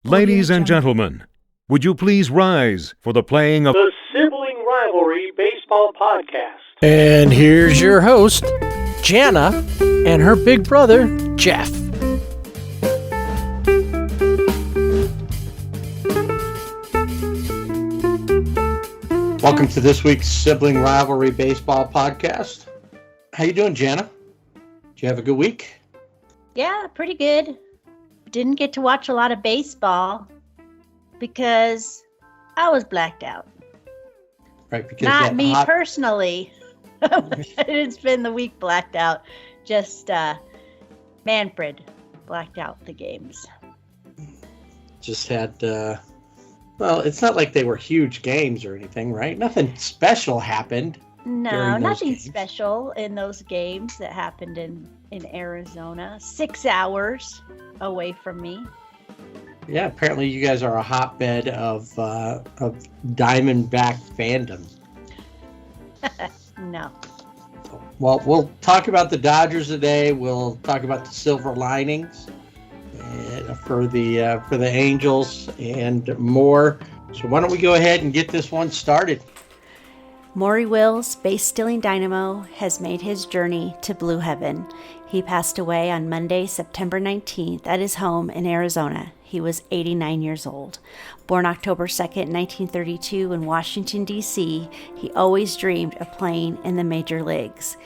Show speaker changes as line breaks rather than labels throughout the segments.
Ladies and gentlemen, would you please rise for the playing of
the Sibling Rivalry Baseball Podcast.
And here's your host, Jana, and her big brother, Jeff.
Welcome to this week's Sibling Rivalry Baseball Podcast. How you doing, Jana? Did you have a good week?
Yeah, pretty good. Didn't get to watch a lot of baseball because I was blacked out.
Right, because
not me personally. I didn't spend the week blacked out. Just Manfred blacked out the games.
Just had, well, it's not like they were huge games or anything, right? Nothing special happened.
No, nothing special in those games that happened in Arizona. 6 hours away from me.
Yeah, apparently you guys are a hotbed of Diamondback fandom.
No.
Well, we'll talk about the Dodgers today. We'll talk about the silver linings for the Angels and more. So why don't we go ahead and get this one started?
Maury Wills, base-stealing dynamo, has made his journey to blue heaven. He passed away on Monday, September 19th at his home in Arizona. He was 89 years old. Born October 2nd, 1932 in Washington, D.C., he always dreamed of playing in the major leagues.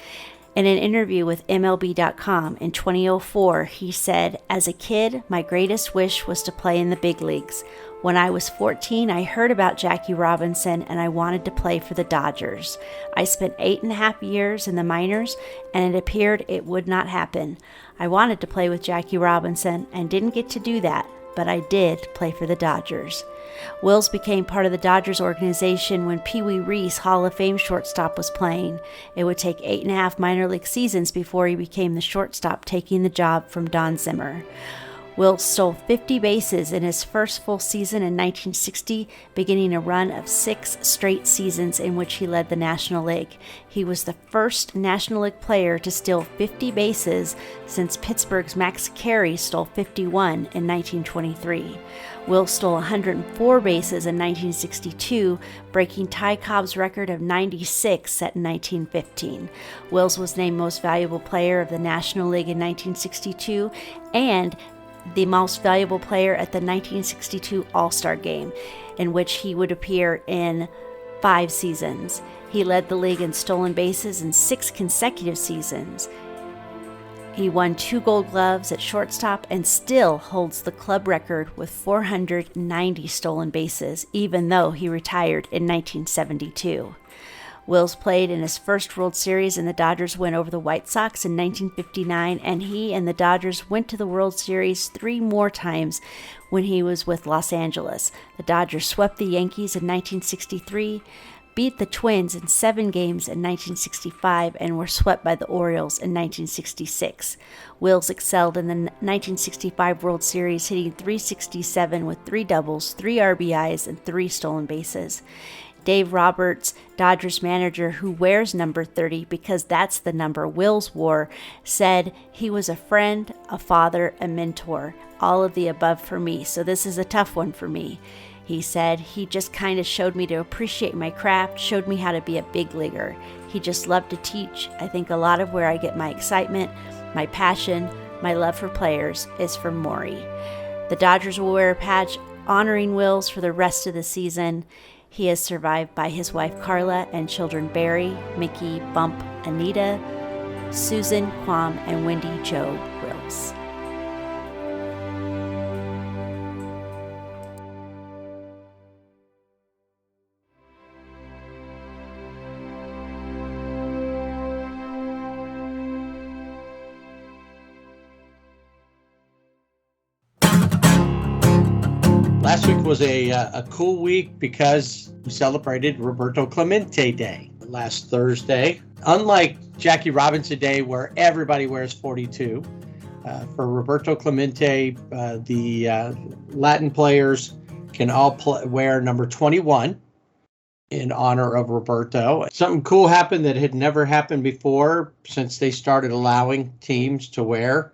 In an interview with MLB.com in 2004, he said, "As a kid, my greatest wish was to play in the big leagues. When I was 14, I heard about Jackie Robinson and I wanted to play for the Dodgers. I spent 8.5 years in the minors and it appeared it would not happen. I wanted to play with Jackie Robinson and didn't get to do that, but I did play for the Dodgers." Wills became part of the Dodgers organization when Pee Wee Reese, Hall of Fame shortstop, was playing. It would take 8.5 minor league seasons before he became the shortstop, taking the job from Don Zimmer. Wills stole 50 bases in his first full season in 1960, beginning a run of 6 straight seasons in which he led the National League. He was the first National League player to steal 50 bases since Pittsburgh's Max Carey stole 51 in 1923. Wills stole 104 bases in 1962, breaking Ty Cobb's record of 96 set in 1915. Wills was named Most Valuable Player of the National League in 1962 and the Most Valuable Player at the 1962 All-Star Game, in which he would appear in 5 seasons. He led the league in stolen bases in 6 consecutive seasons. He won 2 Gold Gloves at shortstop and still holds the club record with 490 stolen bases, even though he retired in 1972. Wills played in his first World Series in the Dodgers win over the White Sox in 1959, and he and the Dodgers went to the World Series 3 more times when he was with Los Angeles. The Dodgers swept the Yankees in 1963, beat the Twins in 7 games in 1965, and were swept by the Orioles in 1966. Wills excelled in the 1965 World Series, hitting .367 with 3 doubles, 3 RBIs, and 3 stolen bases. Dave Roberts, Dodgers manager who wears number 30 because that's the number Wills wore, said he was a friend, a father, a mentor, all of the above for me, so this is a tough one for me. He said, "He just kind of showed me to appreciate my craft, showed me how to be a big leaguer. He just loved to teach. I think a lot of where I get my excitement, my passion, my love for players is from Maury." The Dodgers will wear a patch honoring Wills for the rest of the season. He is survived by his wife Carla and children Barry, Mickey, Bump, Anita, Susan, Quam, and Wendy Jo Wills.
Last week was a cool week because we celebrated Roberto Clemente Day last Thursday. Unlike Jackie Robinson Day, where everybody wears 42, for Roberto Clemente, the Latin players can all wear number 21 in honor of Roberto. Something cool happened that had never happened before since they started allowing teams to wear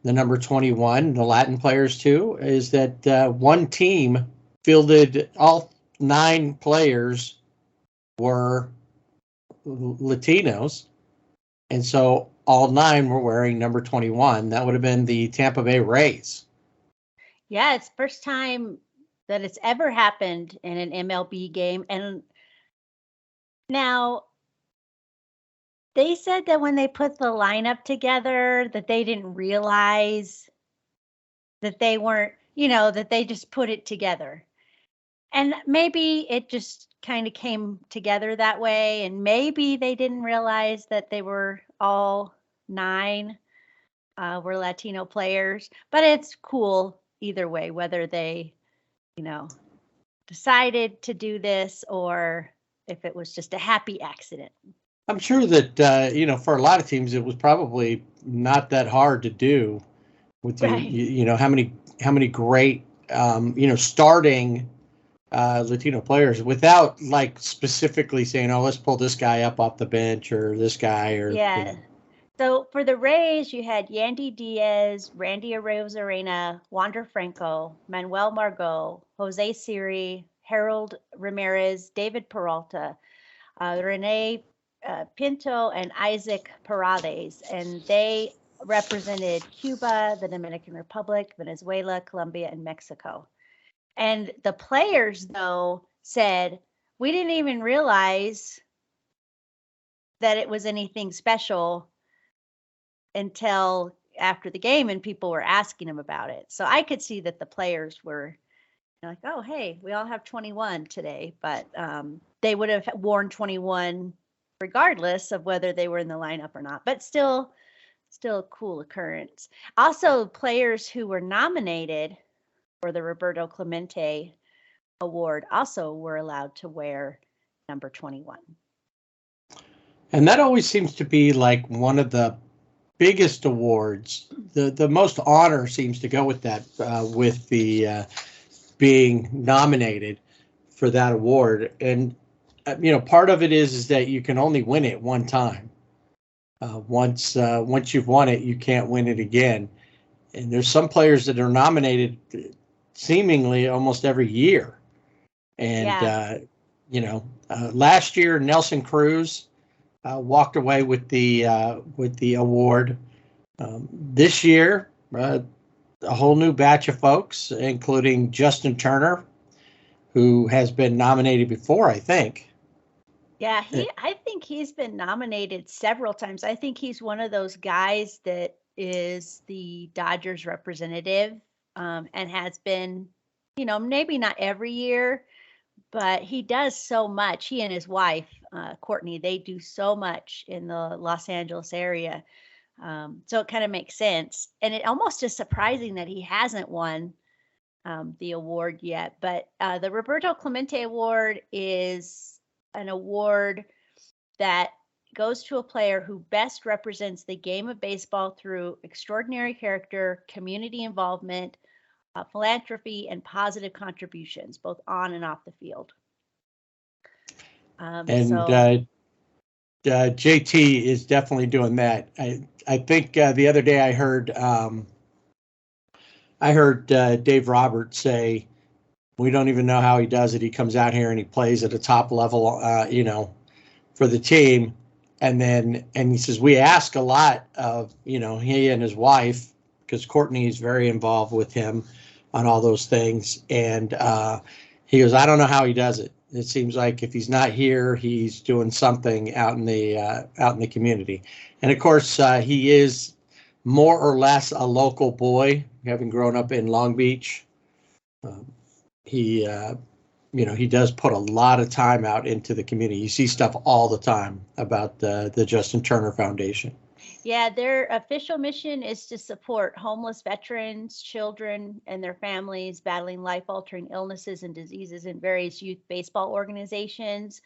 the number 21, the Latin players too, is that one team fielded all 9 players were Latinos. And so all 9 were wearing number 21. That would have been the Tampa Bay Rays.
Yeah, it's first time that it's ever happened in an MLB game. And now they said that when they put the lineup together, that they didn't realize that they weren't, that they just put it together. And maybe it just kind of came together that way. And maybe they didn't realize that they were all 9 were Latino players. But it's cool either way, whether they, decided to do this or if it was just a happy accident.
I'm sure that, for a lot of teams, it was probably not that hard to do with,
Right.
how many great, starting Latino players without like specifically saying, oh, let's pull this guy up off the bench or this guy or.
Yeah. So for the Rays, you had Yandy Diaz, Randy Arozarena, Wander Franco, Manuel Margot, Jose Siri, Harold Ramirez, David Peralta, Rene Pinto, and Isaac Parades. And they represented Cuba, the Dominican Republic, Venezuela, Colombia, and Mexico. And the players, though, said, we didn't even realize that it was anything special until after the game and people were asking them about it. So I could see that the players were like, oh, hey, we all have 21 today, but they would have worn 21 regardless of whether they were in the lineup or not, but still a cool occurrence. Also, players who were nominated for the Roberto Clemente Award also were allowed to wear number 21.
And that always seems to be like one of the biggest awards. The most honor seems to go with that, with the being nominated for that award. And part of it is that you can only win it one time. Once you've won it, you can't win it again. And there's some players that are nominated seemingly almost every year. And last year Nelson Cruz walked away with the award. This year, a whole new batch of folks, including Justin Turner, who has been nominated before, I think.
Yeah, I think he's been nominated several times. I think he's one of those guys that is the Dodgers representative, and has been, maybe not every year, but he does so much. He and his wife, Courtney, they do so much in the Los Angeles area. So it kind of makes sense. And it almost is surprising that he hasn't won the award yet. But the Roberto Clemente Award is an award that goes to a player who best represents the game of baseball through extraordinary character, community involvement, philanthropy, and positive contributions, both on and off the field.
JT is definitely doing that. I think the other day I heard Dave Roberts say, we don't even know how he does it. He comes out here and he plays at a top level, for the team. And he says, we ask a lot of, he and his wife, because Courtney is very involved with him on all those things. And he goes, I don't know how he does it. It seems like if he's not here, he's doing something out in the community. And of course, he is more or less a local boy, having grown up in Long Beach. He does put a lot of time out into the community. You see stuff all the time about the Justin Turner Foundation.
Yeah, their official mission is to support homeless veterans, children, and their families battling life-altering illnesses and diseases in various youth baseball organizations.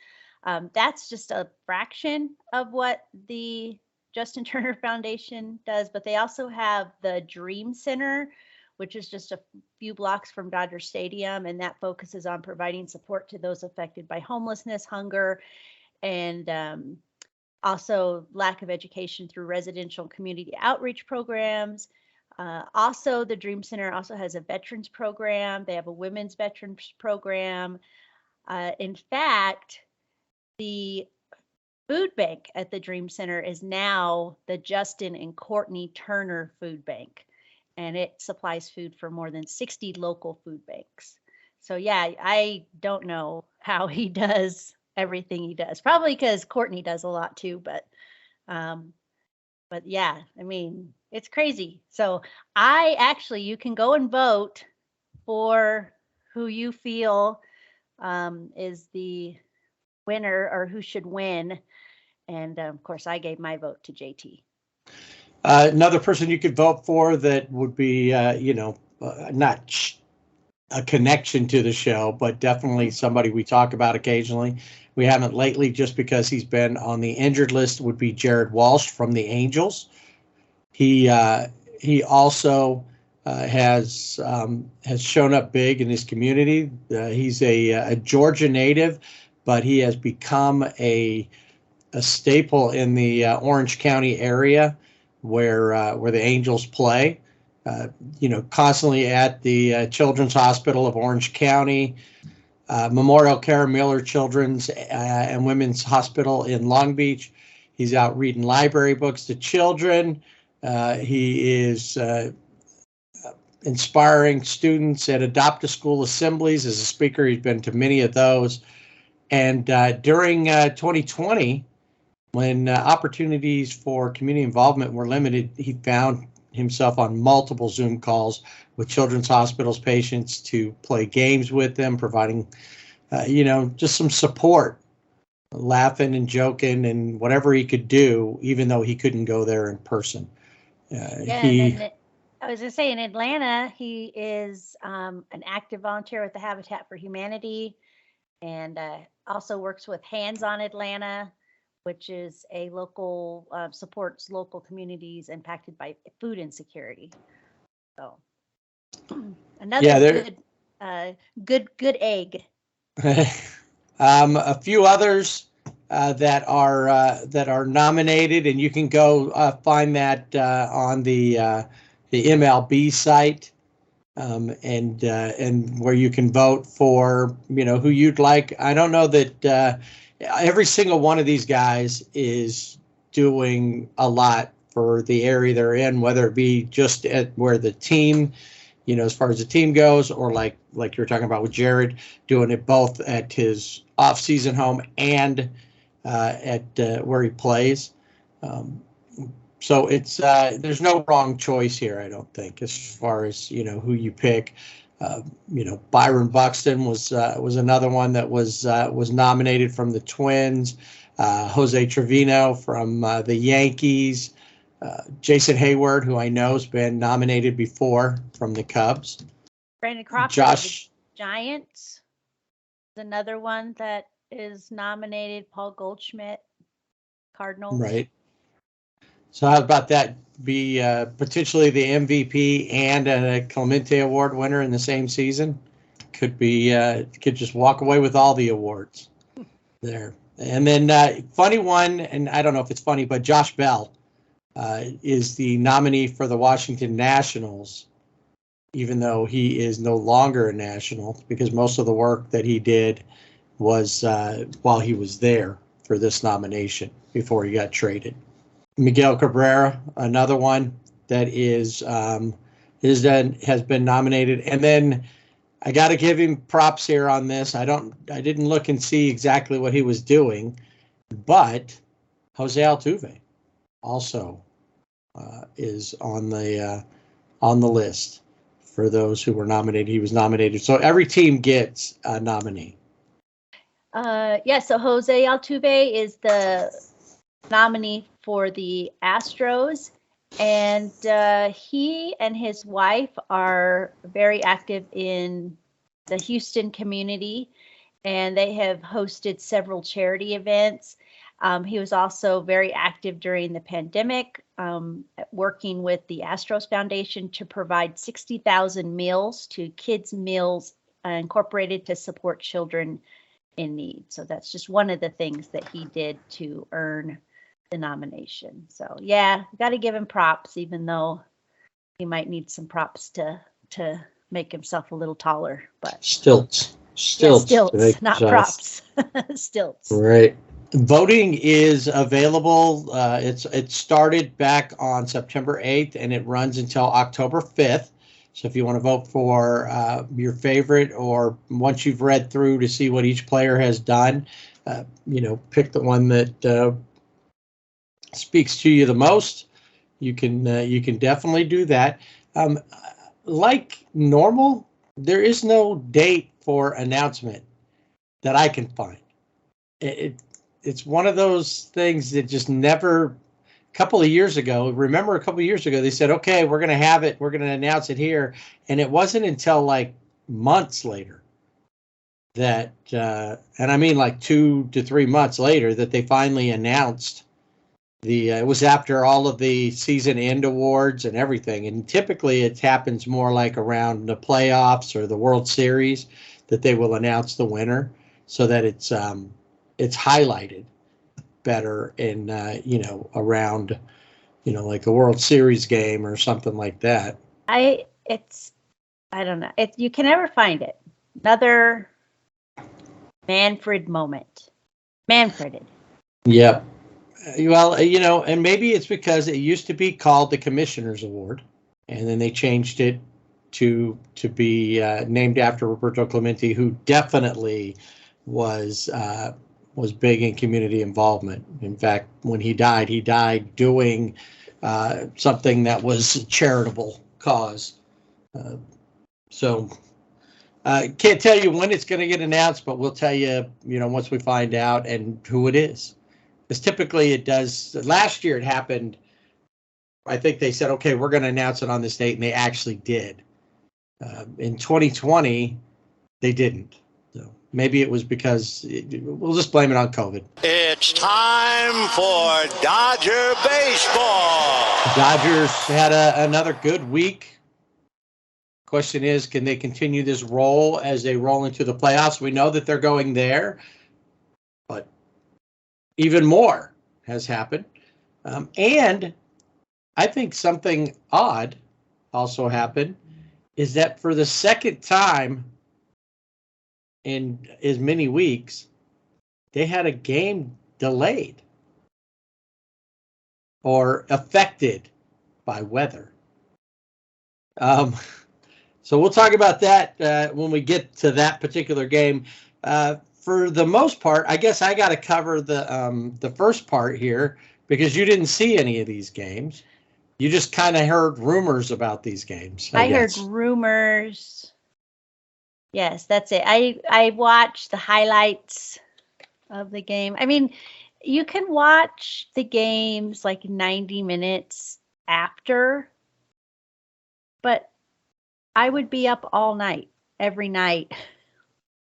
That's just a fraction of what the Justin Turner Foundation does, but they also have the Dream Center, which is just a few blocks from Dodger Stadium, and that focuses on providing support to those affected by homelessness, hunger, and also lack of education through residential community outreach programs. Also, the Dream Center also has a veterans program. They have a women's veterans program. In fact, the food bank at the Dream Center is now the Justin and Courtney Turner Food Bank, and it supplies food for more than 60 local food banks. So yeah, I don't know how he does everything he does. Probably because Courtney does a lot too, but yeah, I mean, it's crazy. So you can go and vote for who you feel is the winner or who should win. And of course, I gave my vote to JT.
Another person you could vote for that would be, not a connection to the show, but definitely somebody we talk about occasionally. We haven't lately just because he's been on the injured list, would be Jared Walsh from the Angels. He also has shown up big in his community. He's a Georgia native, but he has become a staple in the Orange County area where the Angels play. Constantly at the Children's Hospital of Orange County, Memorial Care Miller Children's and Women's Hospital in Long Beach. He's out reading library books to children. He is inspiring students at Adopt-a-School assemblies. As a speaker, he's been to many of those. And during 2020, when opportunities for community involvement were limited, he found himself on multiple Zoom calls with Children's Hospital's patients to play games with them, providing, just some support, laughing and joking and whatever he could do, even though he couldn't go there in person.
I was going to say in Atlanta, he is an active volunteer with the Habitat for Humanity and also works with Hands on Atlanta, which is a local supports local communities impacted by food insecurity. So another good egg.
A few others that are nominated, and you can go find that on the MLB site, and where you can vote for who you'd like. I don't know that every single one of these guys is doing a lot for the area they're in, whether it be just at where the team, as far as the team goes, or like you were talking about with Jared, doing it both at his off-season home and at where he plays. So it's there's no wrong choice here, I don't think, as far as who you pick. Byron Buxton was another one that was nominated from the Twins. Jose Trevino from the Yankees. Jason Hayward, who I know has been nominated before from the Cubs.
Brandon Crawford,
Josh,
the Giants, is another one that is nominated. Paul Goldschmidt, Cardinals.
Right. So how about that? Be potentially the MVP and a Clemente Award winner in the same season. Could just walk away with all the awards there. And then funny one, and I don't know if it's funny, but Josh Bell is the nominee for the Washington Nationals, even though he is no longer a National, because most of the work that he did was while he was there for this nomination before he got traded. Miguel Cabrera, another one that has been nominated. And then I got to give him props here on this. I didn't look and see exactly what he was doing, but Jose Altuve also is on the list for those who were nominated. He was nominated. So every team gets a nominee.
So Jose Altuve is the nominee for the Astros, and he and his wife are very active in the Houston community, and they have hosted several charity events. He was also very active during the pandemic, working with the Astros Foundation to provide 60,000 meals to Kids Meals Incorporated to support children in need. So that's just one of the things that he did to earn the nomination. So yeah, got to give him props, even though he might need some props to make himself a little taller. But
Stilts.
yeah,
To
stilts,
make
not
himself-
props. Stilts.
Right. Voting is available. It started back on September 8th and it runs until October 5th. So if you want to vote for your favorite, or once you've read through to see what each player has done, pick the one that speaks to you the most. You can definitely do that. Like normal, there is no date for announcement that I can find. It's one of those things that just never. A couple of years ago, they said, okay, we're going to have it. We're going to announce it here. And it wasn't until like months later that, and I mean like 2 to 3 months later, that they finally announced it was after all of the season end awards and everything. And typically it happens more like around the playoffs or the World Series that they will announce the winner, so that it's highlighted better in around like a World Series game or something like that.
I don't know. You can never find it. Another Manfred moment. Manfreded.
Yep. Well, and maybe it's because it used to be called the Commissioner's Award, and then they changed it to be named after Roberto Clemente, who definitely was big in community involvement. In fact, when he died doing something that was a charitable cause. So can't tell you when it's going to get announced, but we'll tell you, once we find out and who it is. Because typically it does. Last year it happened. I think they said, okay, we're going to announce it on this date, and they actually did. In 2020, they didn't. So maybe it was because we'll just blame it on COVID.
It's time for Dodger baseball.
The Dodgers had another good week. Question is, can they continue this role as they roll into the playoffs? We know that they're going there, but even more has happened. And I think something odd also happened, is that for the second time in as many weeks, they had a game delayed or affected by weather. So we'll talk about that when we get to that particular game. For the most part, I guess I got to cover the first part here, because you didn't see any of these games. You just kind of heard rumors about these games.
I heard rumors. Yes, that's it. I watched the highlights of the game. I mean, you can watch the games like 90 minutes after, but I would be up all night, every night,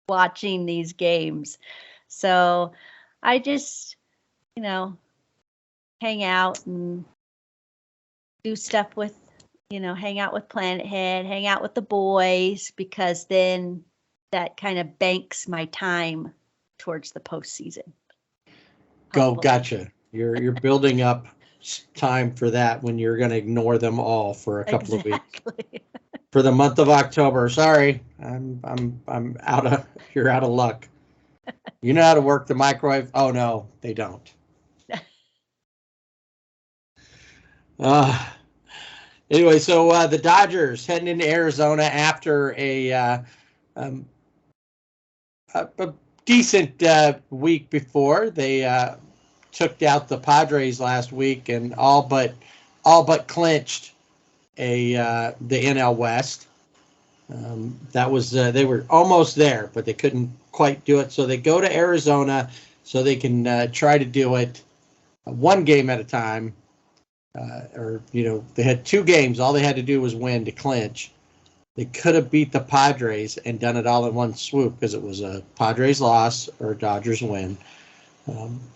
watching these games. So I just, hang out and do stuff with, hang out with Planet Head, hang out with the boys, because then that kind of banks my time towards the postseason. Hopefully.
Gotcha. You're building up time for that when you're going to ignore them all for a couple of weeks. For the month of October. Sorry, I'm out of. You're out of luck. You know how to work the microwave? Oh no, they don't. Anyway, so the Dodgers heading into Arizona after a decent week before. They took out the Padres last week and all but clinched the NL West. That was they were almost there, but they couldn't quite do it. So they go to Arizona so they can try to do it one game at a time. They had 2 games. All they had to do was win to clinch. They could have beat the Padres and done it all in one swoop, because it was a Padres loss or a Dodgers win.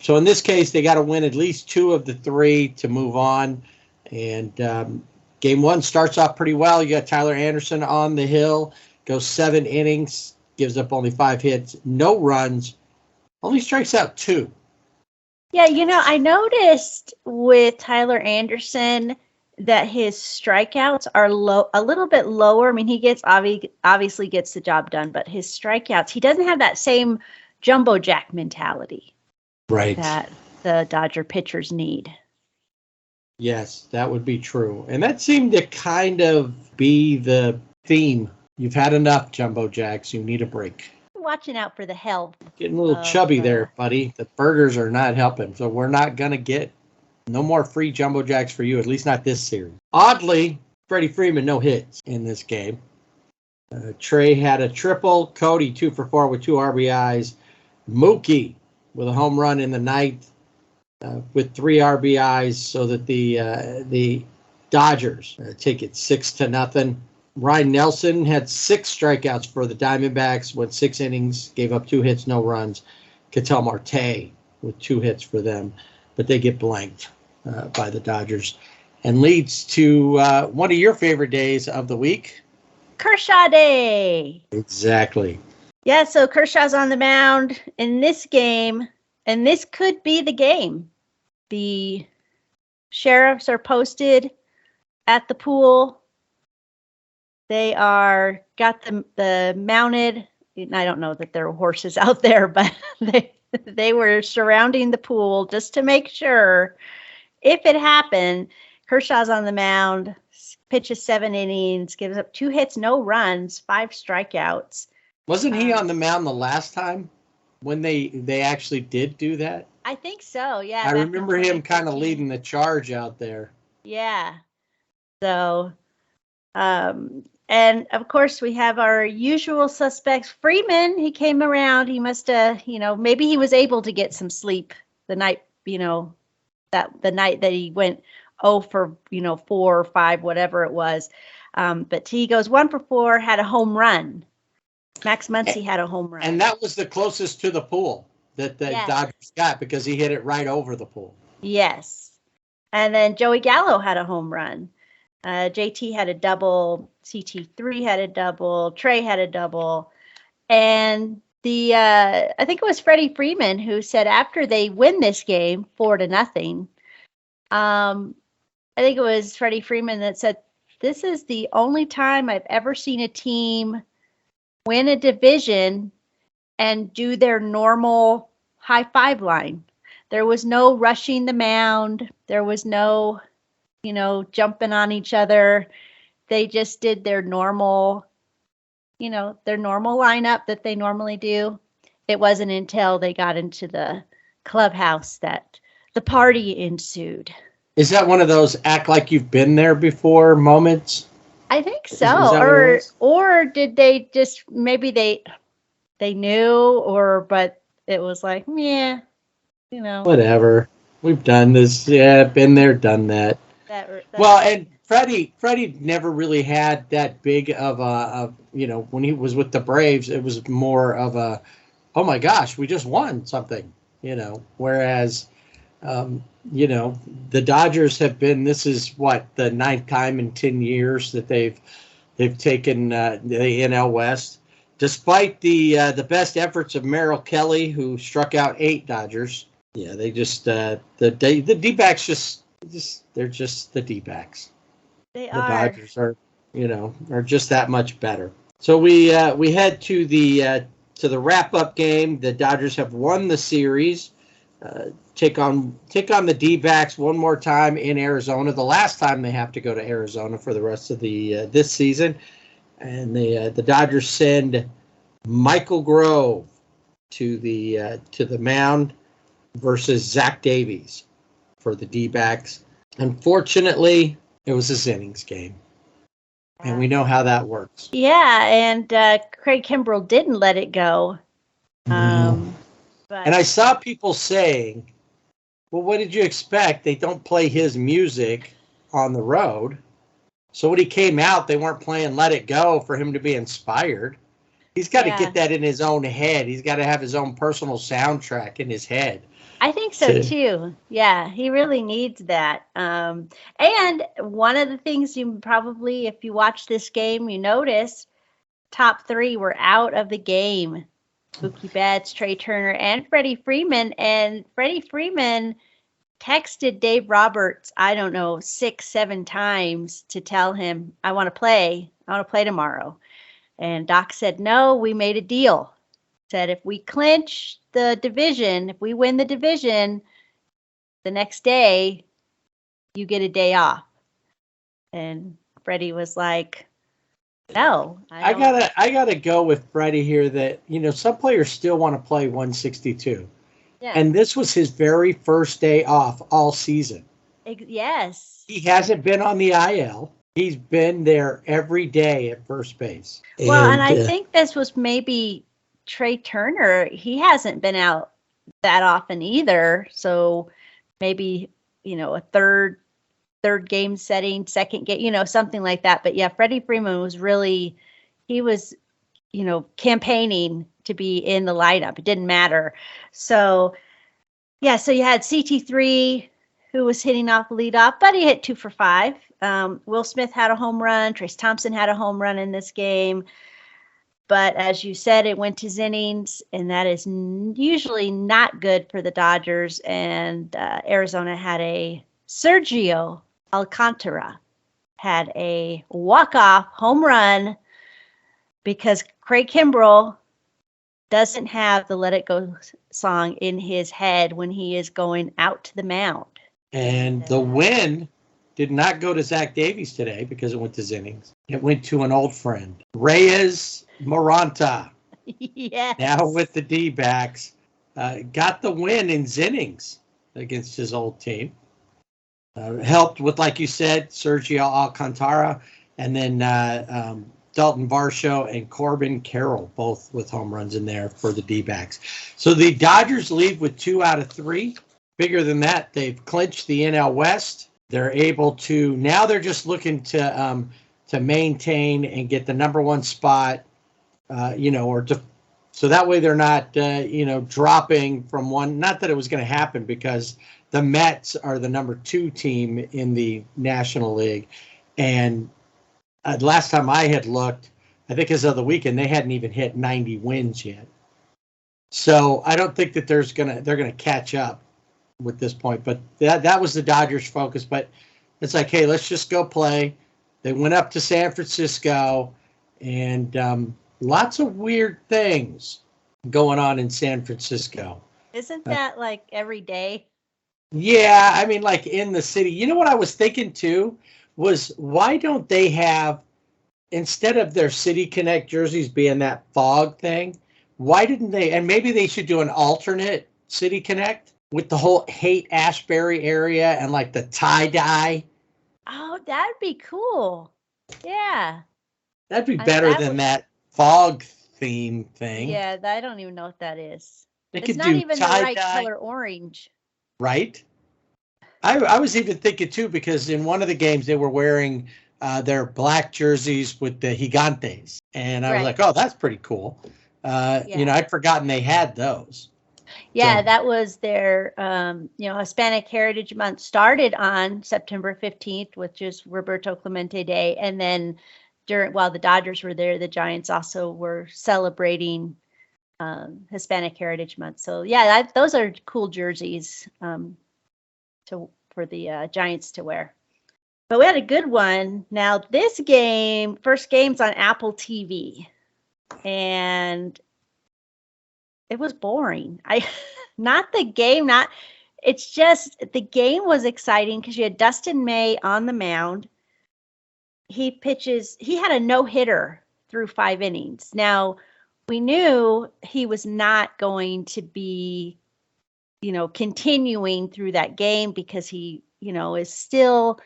So in this case, they got to win at least 2 of the 3 to move on. And game 1 starts off pretty well. You got Tyler Anderson on the hill, goes 7 innings, gives up only 5 hits, no runs, only strikes out 2.
Yeah, I noticed with Tyler Anderson that his strikeouts are a little bit lower. I mean, he gets obviously gets the job done, but his strikeouts, he doesn't have that same jumbo jack mentality
Right.
that the Dodger pitchers need.
Yes, that would be true. And that seemed to kind of be the theme. You've had enough, Jumbo Jacks. You need a break.
Watching out for the health.
Getting a little chubby there, buddy. The burgers are not helping. So we're not going to get no more free Jumbo Jacks for you, at least not this series. Oddly, Freddie Freeman, no hits in this game. Trey had a triple. Cody, 2 for 4 with 2 RBIs. Mookie with a home run in the ninth with 3 RBIs, so that the Dodgers take it 6-0. Ryan Nelson had 6 strikeouts for the Diamondbacks, went 6 innings, gave up 2 hits, no runs. Ketel Marte with 2 hits for them, but they get blanked by the Dodgers. And leads to one of your favorite days of the week.
Kershaw Day.
Exactly.
Yeah, so Kershaw's on the mound in this game, and this could be the game. The sheriffs are posted at the pool. They got the mounted. I don't know that there are horses out there, but they were surrounding the pool just to make sure if it happened. Kershaw's on the mound, pitches 7 innings, gives up 2 hits, no runs, 5 strikeouts.
Wasn't he on the mound the last time when they actually did do that?
I think so, yeah.
I remember him kind of leading the charge out there.
Yeah. So, and of course we have our usual suspects. Freeman, he came around. He must have, maybe he was able to get some sleep the night, the night that he went 0 for, 4 or 5, whatever it was. But he goes 1 for 4, had a home run. Max Muncy had a home run.
And that was the closest to the pool that the Dodgers got, because he hit it right over the pool.
Yes. And then Joey Gallo had a home run. JT had a double. CT3 had a double. Trey had a double. And I think it was Freddie Freeman who said after they win this game 4-0, I think it was Freddie Freeman that said, this is the only time I've ever seen a team win a division and do their normal high five line. There was no rushing the mound. There was no, jumping on each other. They just did their normal, lineup that they normally do. It wasn't until they got into the clubhouse that the party ensued.
Is that one of those act like you've been there before moments?
I think so. Or did they just, maybe they knew, but it was like, yeah,
whatever. We've done this. Yeah, been there, done that. And Freddie never really had that big of a when he was with the Braves, it was more of a, oh my gosh, we just won something, whereas, the Dodgers have been, this is what, the 9th time in 10 years that they've taken the NL West, despite the best efforts of Merrill Kelly, who struck out 8 Dodgers. Yeah, they just the D-backs they're just the D-backs. The Dodgers are just that much better. So we head to the wrap-up game. The Dodgers have won the series. Take on the D-backs one more time in Arizona. The last time they have to go to Arizona for the rest of the this season, and the Dodgers send Michael Grove to the mound versus Zach Davies for the D-backs. Unfortunately, it was a innings game, and we know how that works.
Yeah, and Craig Kimbrell didn't let it go.
And I saw people saying, well, what did you expect? They don't play his music on the road. So when he came out, they weren't playing Let It Go for him to be inspired. He's got to get that in his own head. He's got to have his own personal soundtrack in his head.
I think so, too. Yeah, he really needs that. And one of the things you probably, if you watch this game, you notice top 3 were out of the game. Mookie Betts, Trey Turner, and Freddie Freeman. And Freddie Freeman texted Dave Roberts, I don't know, 6, 7 times to tell him, I want to play. I want to play tomorrow. And Doc said, no, we made a deal. Said, if we clinch the division, if we win the division, the next day, you get a day off. And Freddie was like, no.
I gotta go with Freddie here that, some players still want to play 162.
Yeah.
And this was his very first day off all season.
Yes.
He hasn't been on the IL. He's been there every day at first base.
Well, and I think this was maybe Trey Turner. He hasn't been out that often either. So maybe, a third game setting, second game, something like that. But yeah, Freddie Freeman was really, he was, campaigning to be in the lineup. It didn't matter. So yeah, so you had CT3 who was hitting off the leadoff, but he hit 2 for 5. Will Smith had a home run. Trace Thompson had a home run in this game. But as you said, it went to his innings, and that is usually not good for the Dodgers. And Arizona had a Sergio Alcantara had a walk-off home run because Craig Kimbrell doesn't have the Let It Go song in his head when he is going out to the mound.
And the win did not go to Zach Davies today because it went to Zinnings. It went to an old friend, Reyes Moranta.
Yes.
Now with the D-backs. Got the win in Zinnings against his old team. Helped with, like you said, Sergio Alcantara, and then Dalton Varsho and Corbin Carroll, both with home runs in there for the D-backs. So the Dodgers lead with 2 out of 3. Bigger than that, they've clinched the NL West. They're able to, now they're just looking to maintain and get the number 1 spot, so that way they're not, dropping from one. Not that it was going to happen because the Mets are the number 2 team in the National League. And last time I had looked, I think as of the weekend, they hadn't even hit 90 wins yet. So I don't think that they're going to catch up with this point. But that was the Dodgers' focus. But it's like, hey, let's just go play. They went up to San Francisco, and lots of weird things going on in San Francisco.
Isn't that like every day?
Yeah, I mean, like in the city. You know what I was thinking too was, why don't they have, instead of their City Connect jerseys being that fog thing, why didn't they, and maybe they should do an alternate City Connect with the whole Haight-Ashbury area and like the tie-dye.
Oh, that'd be cool. Yeah.
That'd be better than that fog theme thing.
Yeah, I don't even know what that is.
They
It's
could
not
do
even the right
tie-dye.
color orange.
Right? I was even thinking, too, because in one of the games they were wearing their black jerseys with the Gigantes. And I was like, oh, that's pretty cool. I'd forgotten they had those.
Yeah,
So-
that was their, Hispanic Heritage Month started on September 15th, which is Roberto Clemente Day. And then while the Dodgers were there, the Giants also were celebrating Hispanic Heritage Month. So yeah, those are cool jerseys for the Giants to wear. But we had a good one. Now this game, first game's on Apple TV, and it was boring. It's just the game was exciting because you had Dustin May on the mound. He had a no-hitter through 5 innings. Now, we knew he was not going to be, continuing through that game because he, they're still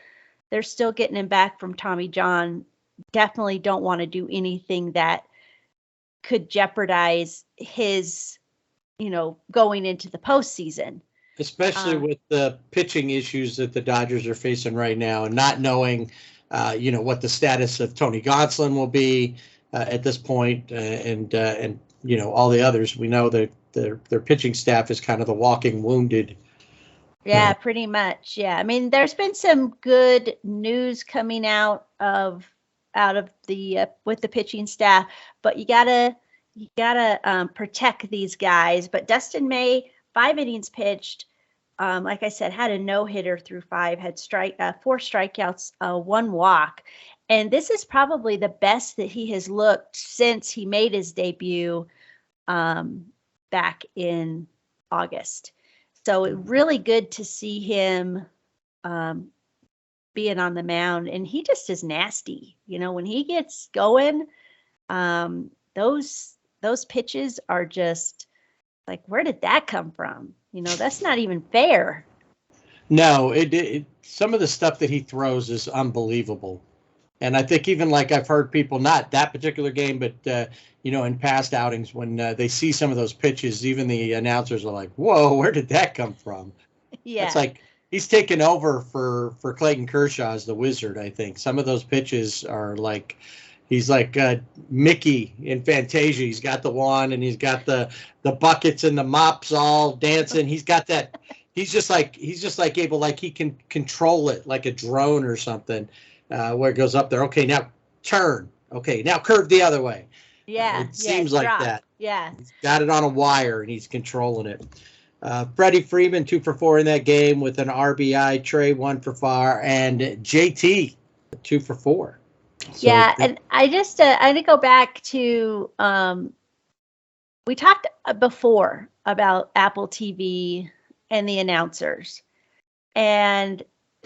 getting him back from Tommy John. Definitely don't want to do anything that could jeopardize his, going into the postseason.
Especially with the pitching issues that the Dodgers are facing right now, and not knowing, what the status of Tony Gonsolin will be at this point, and all the others. We know that their pitching staff is kind of the walking wounded.
Yeah, pretty much. Yeah, I mean, there's been some good news coming out of the with the pitching staff, but you gotta protect these guys. But Dustin May, 5 innings pitched, like I said, had a no-hitter through 5, had 4 strikeouts, 1 walk. And this is probably the best that he has looked since he made his debut back in August. So really good to see him being on the mound. And he just is nasty. When he gets going, those pitches are just like, where did that come from? That's not even fair.
No, some of the stuff that he throws is unbelievable. And I think even like I've heard people, not that particular game, but, in past outings, when they see some of those pitches, even the announcers are like, whoa, where did that come from?
Yeah.
It's like he's taken over for Clayton Kershaw as the wizard, I think. Some of those pitches are like, he's like Mickey in Fantasia. He's got the wand and he's got the buckets and the mops all dancing. He's got that. He's just like able, like he can control it like a drone or something, where it goes up there. Okay, now turn. Okay, now curve the other way.
Yeah.
It seems like
drop.
that.
Yeah.
He's got it on a wire and he's controlling it. Freddie Freeman 2 for 4 in that game with an RBI. Trey 1 for 4 and JT 2 for 4. So
and I just I need to go back to we talked before about Apple TV and the announcers, and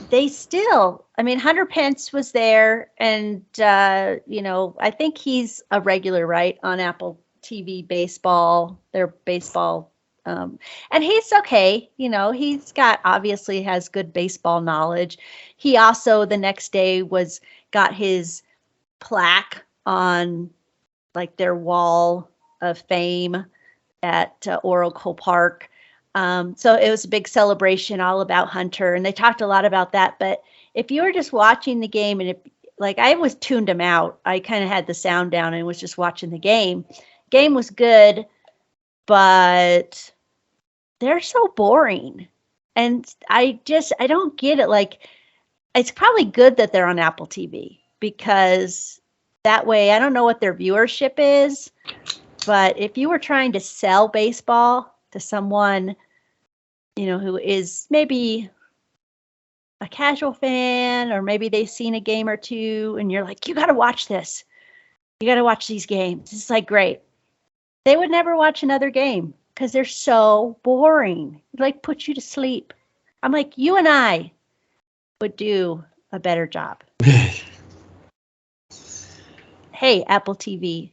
they still, Hunter Pence was there, and I think he's a regular, right, on Apple TV baseball, their baseball, and he's okay. He's obviously has good baseball knowledge. He also the next day got his plaque on like their wall of fame at Oracle Park. So it was a big celebration all about Hunter, and they talked a lot about that. But if you were just watching the game, and I was tuned him out, I kind of had the sound down and was just watching the game. Game was good, but they're so boring. And I don't get it. Like, it's probably good that they're on Apple TV, because that way, I don't know what their viewership is, but if you were trying to sell baseball to someone, who is maybe a casual fan, or maybe they've seen a game or two, and you're like, you got to watch this. You got to watch these games. It's like, great. They would never watch another game because they're so boring. It like puts you to sleep. I'm like, you and I would do a better job. Hey, Apple TV.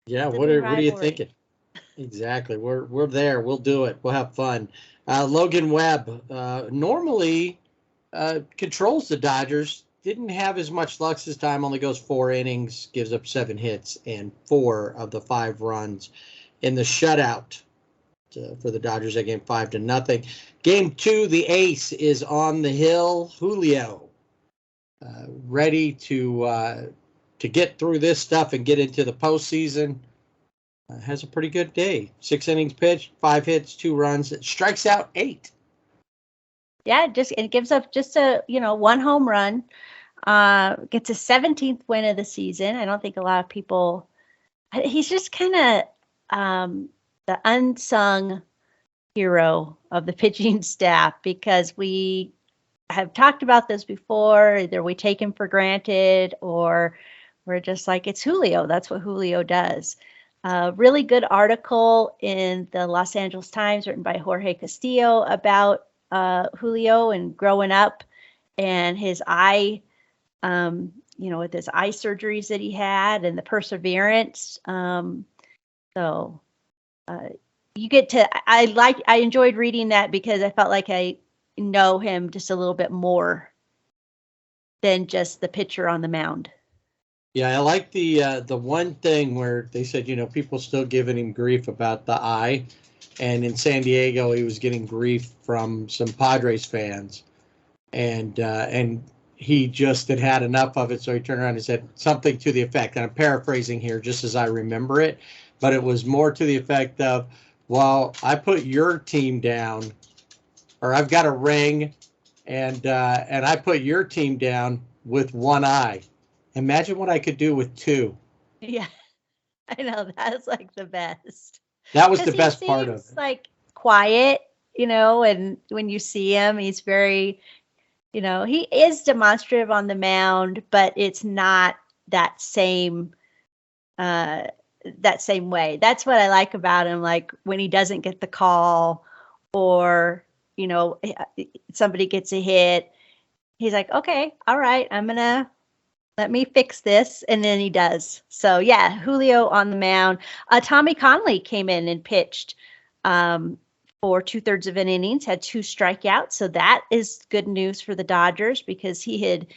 Yeah, what are you thinking? Exactly. We're there. We'll do it. We'll have fun. Logan Webb normally controls the Dodgers. Didn't have as much luck this time. Only goes 4 innings, gives up 7 hits and 4 of the 5 runs in the shutout for the Dodgers. That game 5-0. Game 2, the ace is on the hill. Julio ready to get through this stuff and get into the postseason. Has a pretty good day. 6 innings pitched, 5 hits, 2 runs. It strikes out 8.
Yeah, it gives up just a 1 home run. Gets a 17th win of the season. I don't think a lot of people. He's just kind of the unsung hero of the pitching staff, because we have talked about this before. Either we take him for granted, or we're just like, it's Julio. That's what Julio does. Really good article in the Los Angeles Times written by Jorge Castillo about Julio and growing up and his eye, with his eye surgeries that he had and the perseverance. So you get to, I enjoyed reading that because I felt like I know him just a little bit more than just the pitcher on the mound.
Yeah, I like the one thing where they said, people still giving him grief about the eye. And in San Diego, he was getting grief from some Padres fans. And he just had enough of it. So he turned around and said something to the effect, and I'm paraphrasing here just as I remember it, but it was more to the effect of, well, I put your team down, or I've got a ring, and I put your team down with 1 eye. Imagine what I could do with 2.
Yeah, I know. That's like the best.
That was the best part of it.
Like quiet. and when you see him, he's very, he is demonstrative on the mound, but it's not that same way. That's what I like about him. Like when he doesn't get the call or, somebody gets a hit, he's like, okay, all right, let me fix this. And then he does. So yeah, Julio on the mound. Tommy Conley came in and pitched for 2/3 of an innings, had 2 strikeouts. So that is good news for the Dodgers because he had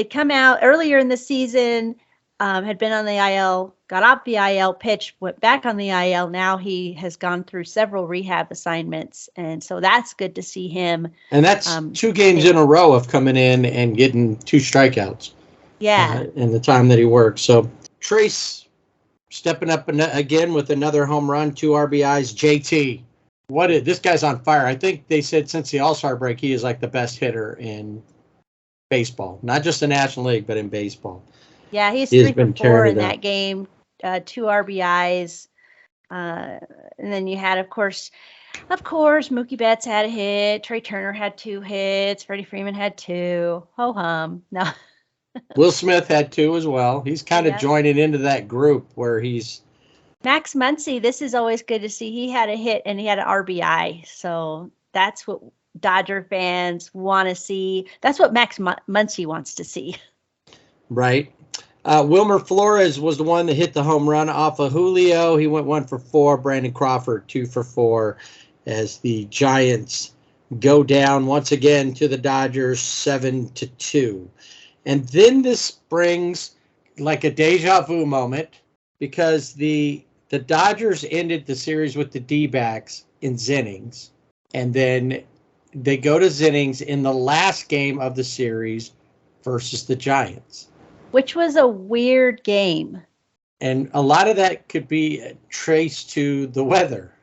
come out earlier in the season, had been on the IL, got off the IL, pitched, went back on the IL. Now he has gone through several rehab assignments. And so that's good to see him.
And that's 2 games in a row of coming in and getting 2 strikeouts.
Yeah.
In the time that he worked. So Trace stepping up again with another home run, 2 RBIs. JT, this guy's on fire. I think they said since the All-Star break, he is like the best hitter in baseball, not just the National League, but in baseball.
Yeah, he's 3 for 4 in that game, 2 RBIs. And then you had, of course, Mookie Betts had a hit. Trey Turner had 2 hits. Freddie Freeman had 2. Ho hum. No.
Will Smith had 2 as well. He's kind of joining into that group where he's.
Max Muncy, this is always good to see. He had a hit and he had an RBI. So that's what Dodger fans want to see. That's what Max Muncy wants to see.
Right. Wilmer Flores was the one that hit the home run off of Julio. He went 1 for 4. Brandon Crawford 2 for 4 as the Giants go down once again to the Dodgers 7-2. And then this brings like a deja vu moment because the Dodgers ended the series with the D-backs in Zennings. And then they go to Zennings in the last game of the series versus the Giants.
Which was a weird game.
And a lot of that could be traced to the weather.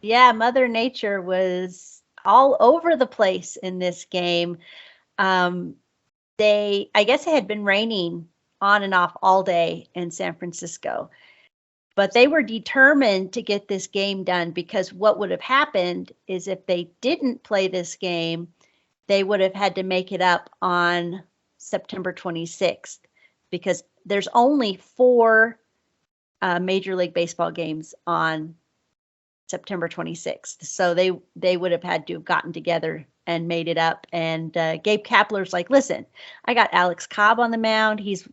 Yeah, Mother Nature was all over the place in this game. I guess it had been raining on and off all day in San Francisco, but they were determined to get this game done because what would have happened is if they didn't play this game, they would have had to make it up on September 26th because there's only 4 Major League Baseball games on September 26th. So they would have had to have gotten together and made it up. And Gabe Kapler's like, listen, I got Alex Cobb on the mound. He's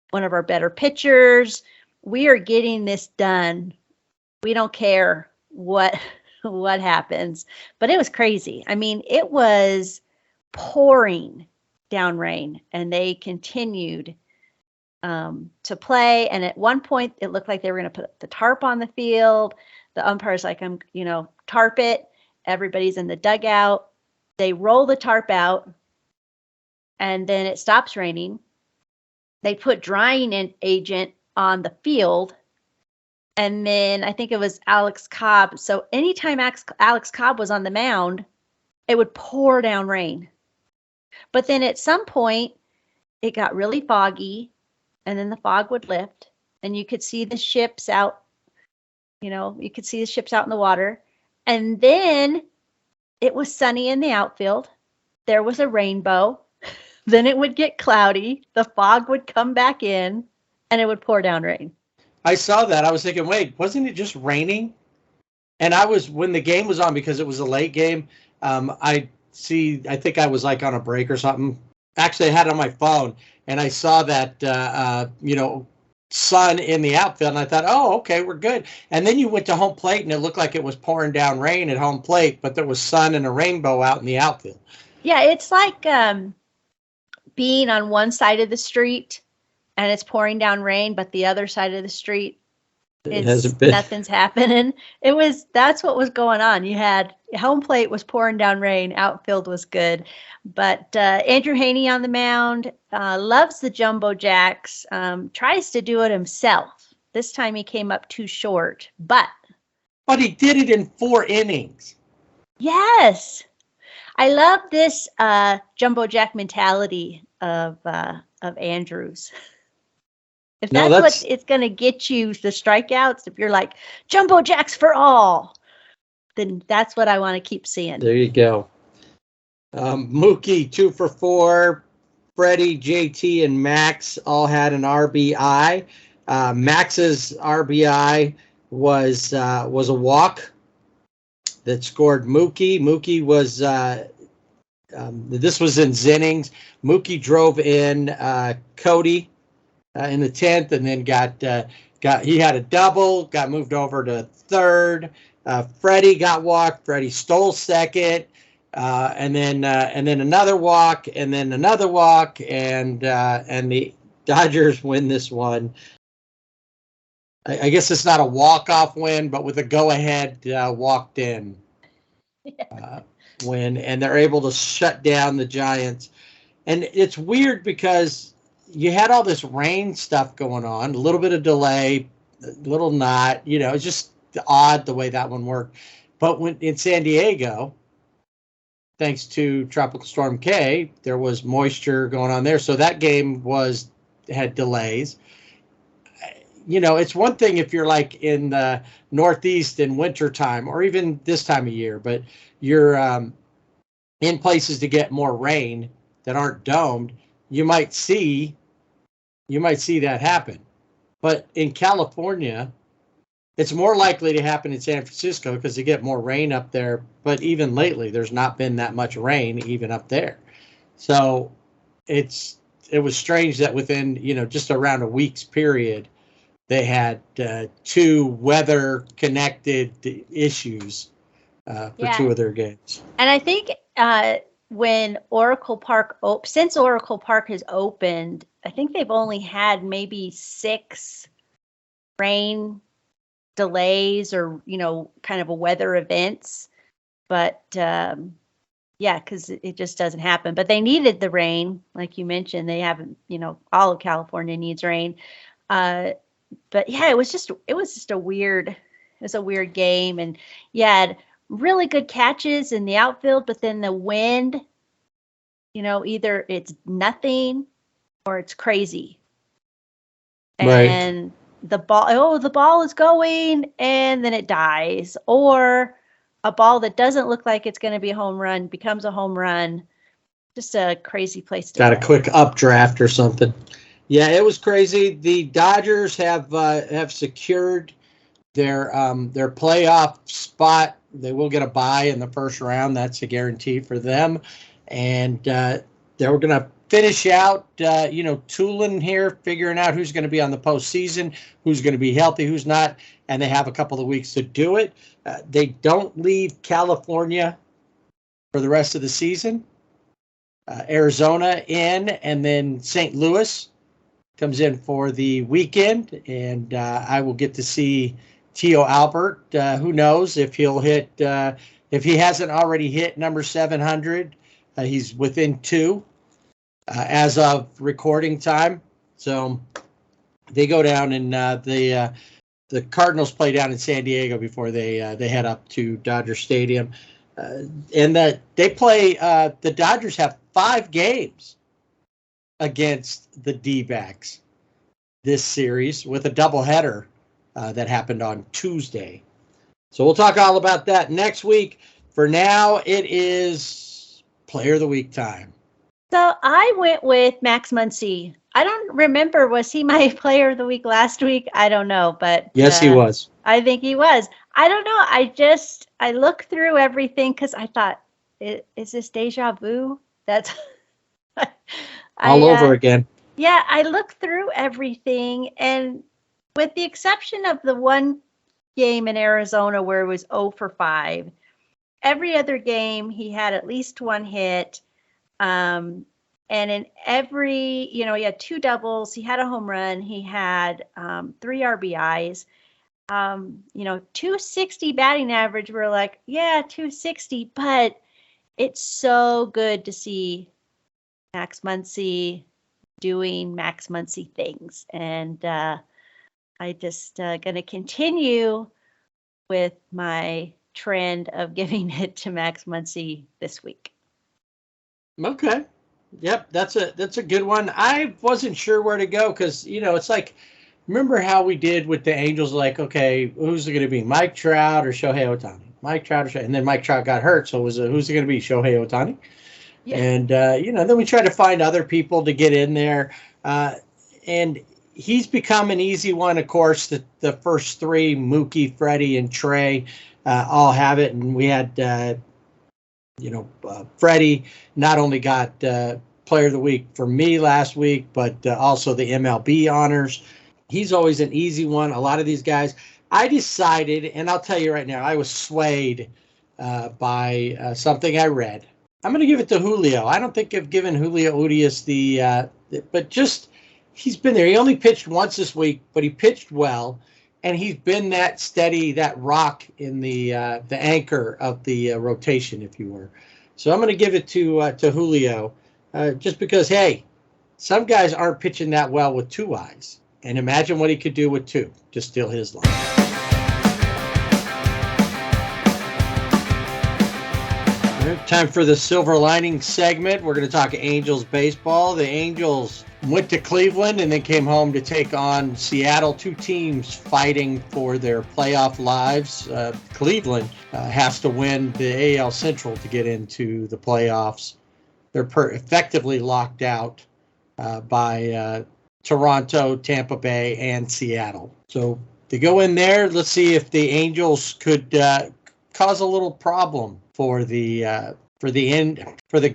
one of our better pitchers. We are getting this done. We don't care what happens. But it was crazy. I mean, it was pouring down rain, and they continued to play. And at one point, it looked like they were going to put the tarp on the field. The umpire's like, tarp it. Everybody's in the dugout. They roll the tarp out, and then it stops raining. They put drying agent on the field, and then I think it was Alex Cobb. So anytime Alex Cobb was on the mound, it would pour down rain. But then at some point, it got really foggy, and then the fog would lift, and you could see the ships out. You could see the ships out in the water, and then it was sunny in the outfield. There was a rainbow. Then it would get cloudy. The fog would come back in, and it would pour down rain.
I saw that. I was thinking, wait, wasn't it just raining? And when the game was on, because it was a late game, I think I was like on a break or something. Actually, I had it on my phone, and I saw that, sun in the outfield, and I thought, oh, okay, we're good. And then you went to home plate, and it looked like it was pouring down rain at home plate, but there was sun and a rainbow out in the outfield.
Yeah, it's like being on one side of the street, and it's pouring down rain, but the other side of the street, nothing's happening. That's what was going on. You had home plate was pouring down rain, outfield was good. But Andrew Haney on the mound, loves the jumbo jacks, tries to do it himself. This time he came up too short, but
he did it in 4 innings.
Yes. I love this jumbo jack mentality of Andrews. If that's what it's going to get you, the strikeouts, if you're like, jumbo jacks for all, then that's what I want to keep seeing.
There you go. Mookie 2 for 4. Freddie, JT, and Max all had an RBI. Max's RBI was a walk that scored Mookie. Mookie was this was in Zinnings. Mookie drove in Cody in the 10th, and then he had a double, got moved over to third. Freddie got walked. Freddie stole second. And then another walk, and then another walk, and the Dodgers win this one. I guess it's not a walk-off win, but with a go-ahead walked in win, and they're able to shut down the Giants. And it's weird because you had all this rain stuff going on, a little bit of delay, a little not, it's just odd the way that one worked. But when in San Diego, thanks to Tropical Storm K, there was moisture going on there. So that game had delays. It's one thing if you're like in the Northeast in wintertime or even this time of year, but you're in places to get more rain that aren't domed, you might see that happen. But in California, it's more likely to happen in San Francisco because they get more rain up there. But even lately, there's not been that much rain even up there. So it was strange that within, just around a week's period, they had 2 weather-connected issues for 2 of their games.
And I think when Oracle Park, since Oracle Park has opened, I think they've only had maybe 6 rain delays or kind of a weather events, but because it just doesn't happen. But they needed the rain, like you mentioned. They haven't, all of California needs rain. But yeah, it was just a weird game, and you had really good catches in the outfield, but then the wind, either it's nothing or it's crazy, and the ball is going and then it dies, or a ball that doesn't look like it's going to be a home run becomes a home run. Just a crazy place to
got
play.
a quick updraft or something. Yeah, it was crazy. The Dodgers have secured their playoff spot. They will get a bye in the first round. That's a guarantee for them. And they were going to finish out, tooling here, figuring out who's going to be on the postseason, who's going to be healthy, who's not. And they have a couple of weeks to do it. They don't leave California for the rest of the season. Arizona in, and then St. Louis comes in for the weekend, and I will get to see Tio Albert. Who knows if he'll hit, if he hasn't already hit number 700, he's within 2 as of recording time. So they go down, and the Cardinals play down in San Diego before they head up to Dodger Stadium. And they play, the Dodgers have 5 games against the D-backs this series with a doubleheader that happened on Tuesday. So we'll talk all about that next week. For now, it is Player of the Week time.
So I went with Max Muncy. I don't remember, was he my Player of the Week last week? I don't know, but
yes, he was.
I think he was. I don't know. I looked through everything because I thought, is this deja vu? That's
all over again.
Yeah, I looked through everything, and with the exception of the one game in Arizona where it was 0 for 5, every other game he had at least 1 hit. And in every, he had 2 doubles, he had a home run, he had 3 RBIs, 260 batting average. We're like, yeah, 260, but it's so good to see Max Muncy doing Max Muncy things. And I just going to continue with my trend of giving it to Max Muncy this week.
Okay. Yep, that's a good one. I wasn't sure where to go because, it's like, remember how we did with the Angels, like, okay, who's it going to be, Mike Trout or Shohei Ohtani? Mike Trout. And then Mike Trout got hurt. So it was who's it going to be? Shohei Ohtani?
Yeah.
And, then we tried to find other people to get in there. And he's become an easy one. Of course, the first three, Mookie, Freddie, and Trey, all have it. And we had, Freddie not only got Player of the Week for me last week, but also the MLB honors. He's always an easy one. A lot of these guys, I decided, and I'll tell you right now, I was swayed by something I read. I'm going to give it to Julio. I don't think I've given Julio Urias but just he's been there. He only pitched once this week, but he pitched well, and he's been that steady, that rock in the anchor of the rotation, if you were. So I'm going to give it to Julio, just because, hey, some guys aren't pitching that well with two eyes, and imagine what he could do with two to steal his line. Time for the silver lining segment. We're going to talk Angels baseball. The Angels went to Cleveland and then came home to take on Seattle. Two teams fighting for their playoff lives. Cleveland has to win the AL Central to get into the playoffs. They're effectively locked out by Toronto, Tampa Bay, and Seattle. So they go in there. Let's see if the Angels could cause a little problem for the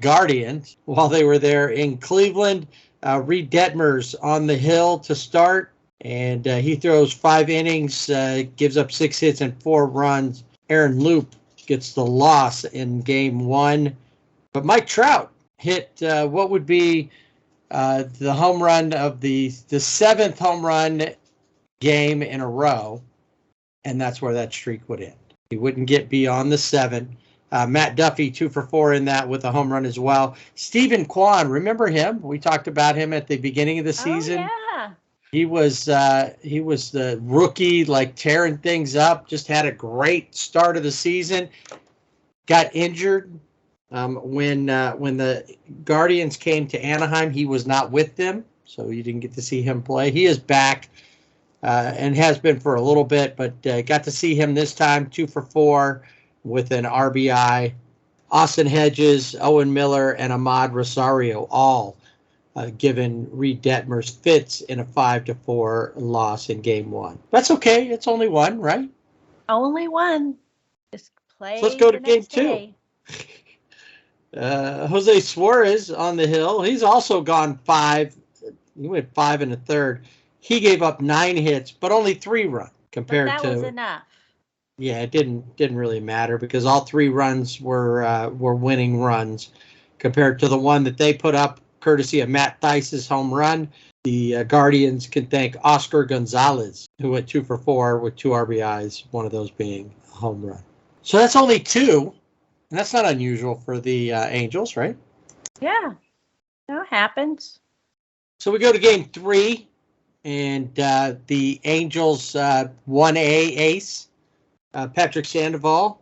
Guardians while they were there in Cleveland. Reed Detmers on the hill to start, and he throws 5 innings, gives up 6 hits and 4 runs. Aaron Loop gets the loss in game 1, but Mike Trout hit what would be the home run of the 7th home run game in a row, and that's where that streak would end. He wouldn't get beyond the 7. Matt Duffy, 2 for 4 in that with a home run as well. Stephen Kwan, remember him? We talked about him at the beginning of the season.
Oh, yeah.
He was the rookie, like tearing things up. Just had a great start of the season. Got injured when the Guardians came to Anaheim. He was not with them, so you didn't get to see him play. He is back and has been for a little bit, but got to see him this time. 2 for 4. With an RBI. Austin Hedges, Owen Miller, and Ahmad Rosario all given Reed Detmers fits in a 5-4 loss in game 1. That's okay. It's only one, right?
Only one. Just play.
So let's go to
the
game
next
2.
day.
Jose Suarez on the hill. He's also gone 5. He went 5 1/3. He gave up 9 hits, but only 3 runs compared
But that was enough.
Yeah, it didn't really matter because all 3 runs were winning runs compared to the one that they put up courtesy of Matt Theis's home run. The Guardians can thank Oscar Gonzalez, who went 2 for 4 with 2 RBIs, one of those being a home run. So that's only 2, and that's not unusual for the Angels, right?
Yeah, that happens.
So we go to game 3, and the Angels 1A ace. Patrick Sandoval,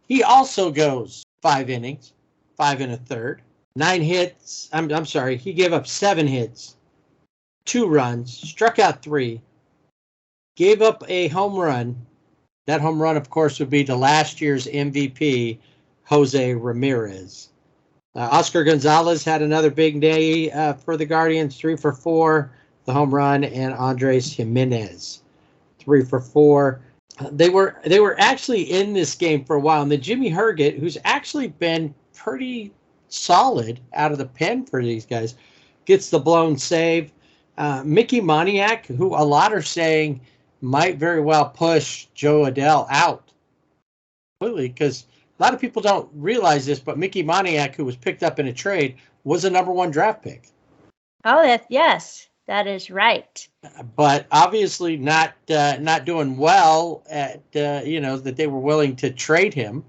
he also goes 5 innings, 5 1/3, 9 hits. I'm sorry, he gave up 7 hits, 2 runs, struck out 3, gave up a home run. That home run, of course, would be to last year's MVP, Jose Ramirez. Oscar Gonzalez had another big day for the Guardians, 3 for 4, the home run, and Andres Jimenez, 3 for 4. They were actually in this game for a while, and then Jimmy Herget, who's actually been pretty solid out of the pen for these guys, gets the blown save. Mickey Moniak, who a lot are saying might very well push Joe Adell out completely, because a lot of people don't realize this, but Mickey Moniak, who was picked up in a trade, was a number 1 draft pick.
Oh, yes. That is right.
But obviously not doing well at, that they were willing to trade him.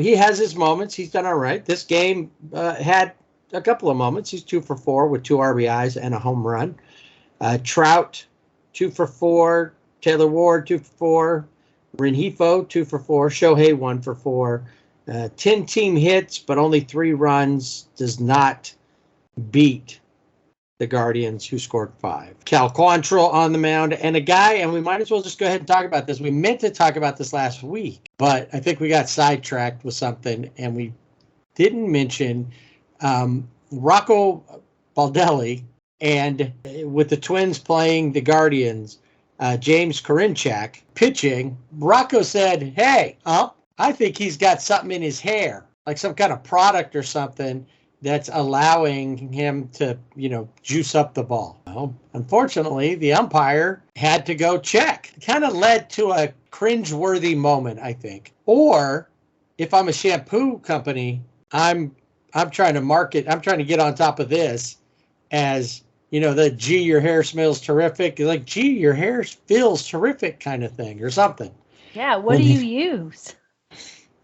He has his moments. He's done all right. This game had a couple of moments. He's 2 for 4 with 2 RBIs and a home run. Trout, 2 for 4. Taylor Ward, 2 for 4. Rengifo, 2 for 4. Shohei, 1 for 4. 10 team hits, but only 3 runs does not beat the Guardians, who scored 5. Cal Quantrill on the mound, and a guy, and we might as well just go ahead and talk about this. We meant to talk about this last week, but I think we got sidetracked with something, and we didn't mention Rocco Baldelli, and with the Twins playing the Guardians, James Karinchak pitching. Rocco said, "Hey, I think he's got something in his hair, like some kind of product or something that's allowing him to, juice up the ball." Well, unfortunately, the umpire had to go check. It kind of led to a cringeworthy moment, I think. Or if I'm a shampoo company, I'm trying to market, I'm trying to get on top of this as, the gee, your hair smells terrific. Like, gee, your hair feels terrific kind of thing or something.
Yeah, what do you use?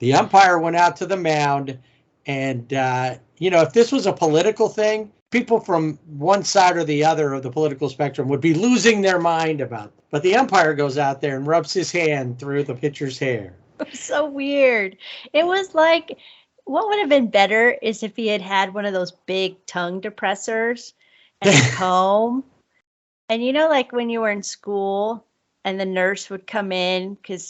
The umpire went out to the mound, and, if this was a political thing, people from one side or the other of the political spectrum would be losing their mind about it. But the umpire goes out there and rubs his hand through the pitcher's hair.
It was so weird. It was like, what would have been better is if he had had one of those big tongue depressors and a comb. And like when you were in school and the nurse would come in because,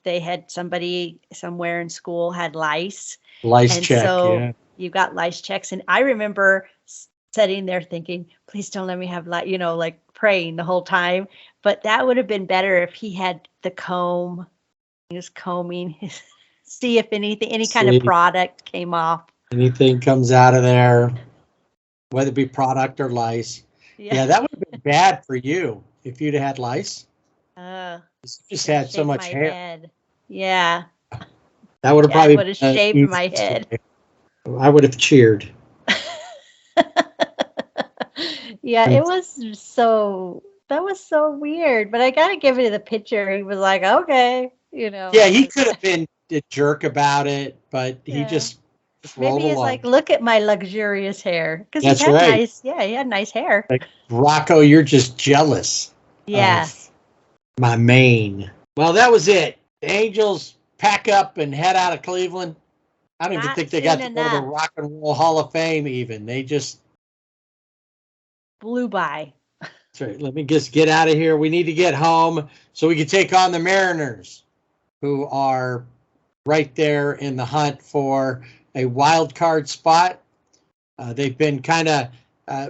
they had somebody somewhere in school had lice.
Lice
and
check,
so
yeah.
You got lice checks. And I remember sitting there thinking, please don't let me have lice, like praying the whole time. But that would have been better if he had the comb. He was combing, see if any kind of product came off. Anything
comes out of there, whether it be product or lice. Yeah, that would have been bad for you if you'd had lice. You just had so much hair.
Head. Yeah.
That would have probably
would have shaved my head.
I would have cheered.
Yeah, it was that was so weird. But I gotta give it to the pitcher. He was like, okay,
Yeah, he could have been a jerk about it, but he just rolled
maybe it's
along.
like, look at my luxurious hair. Because
That's
he had
right.
he had nice hair.
Like, Rocco, you're just jealous.
Yeah.
My mane. Well, that was it. The Angels pack up and head out of Cleveland. I don't even think they got to go to the Rock and Roll Hall of Fame even. They just
blew by.
That's right. Let me just get out of here. We need to get home so we can take on the Mariners, who are right there in the hunt for a wild card spot. They've been kind of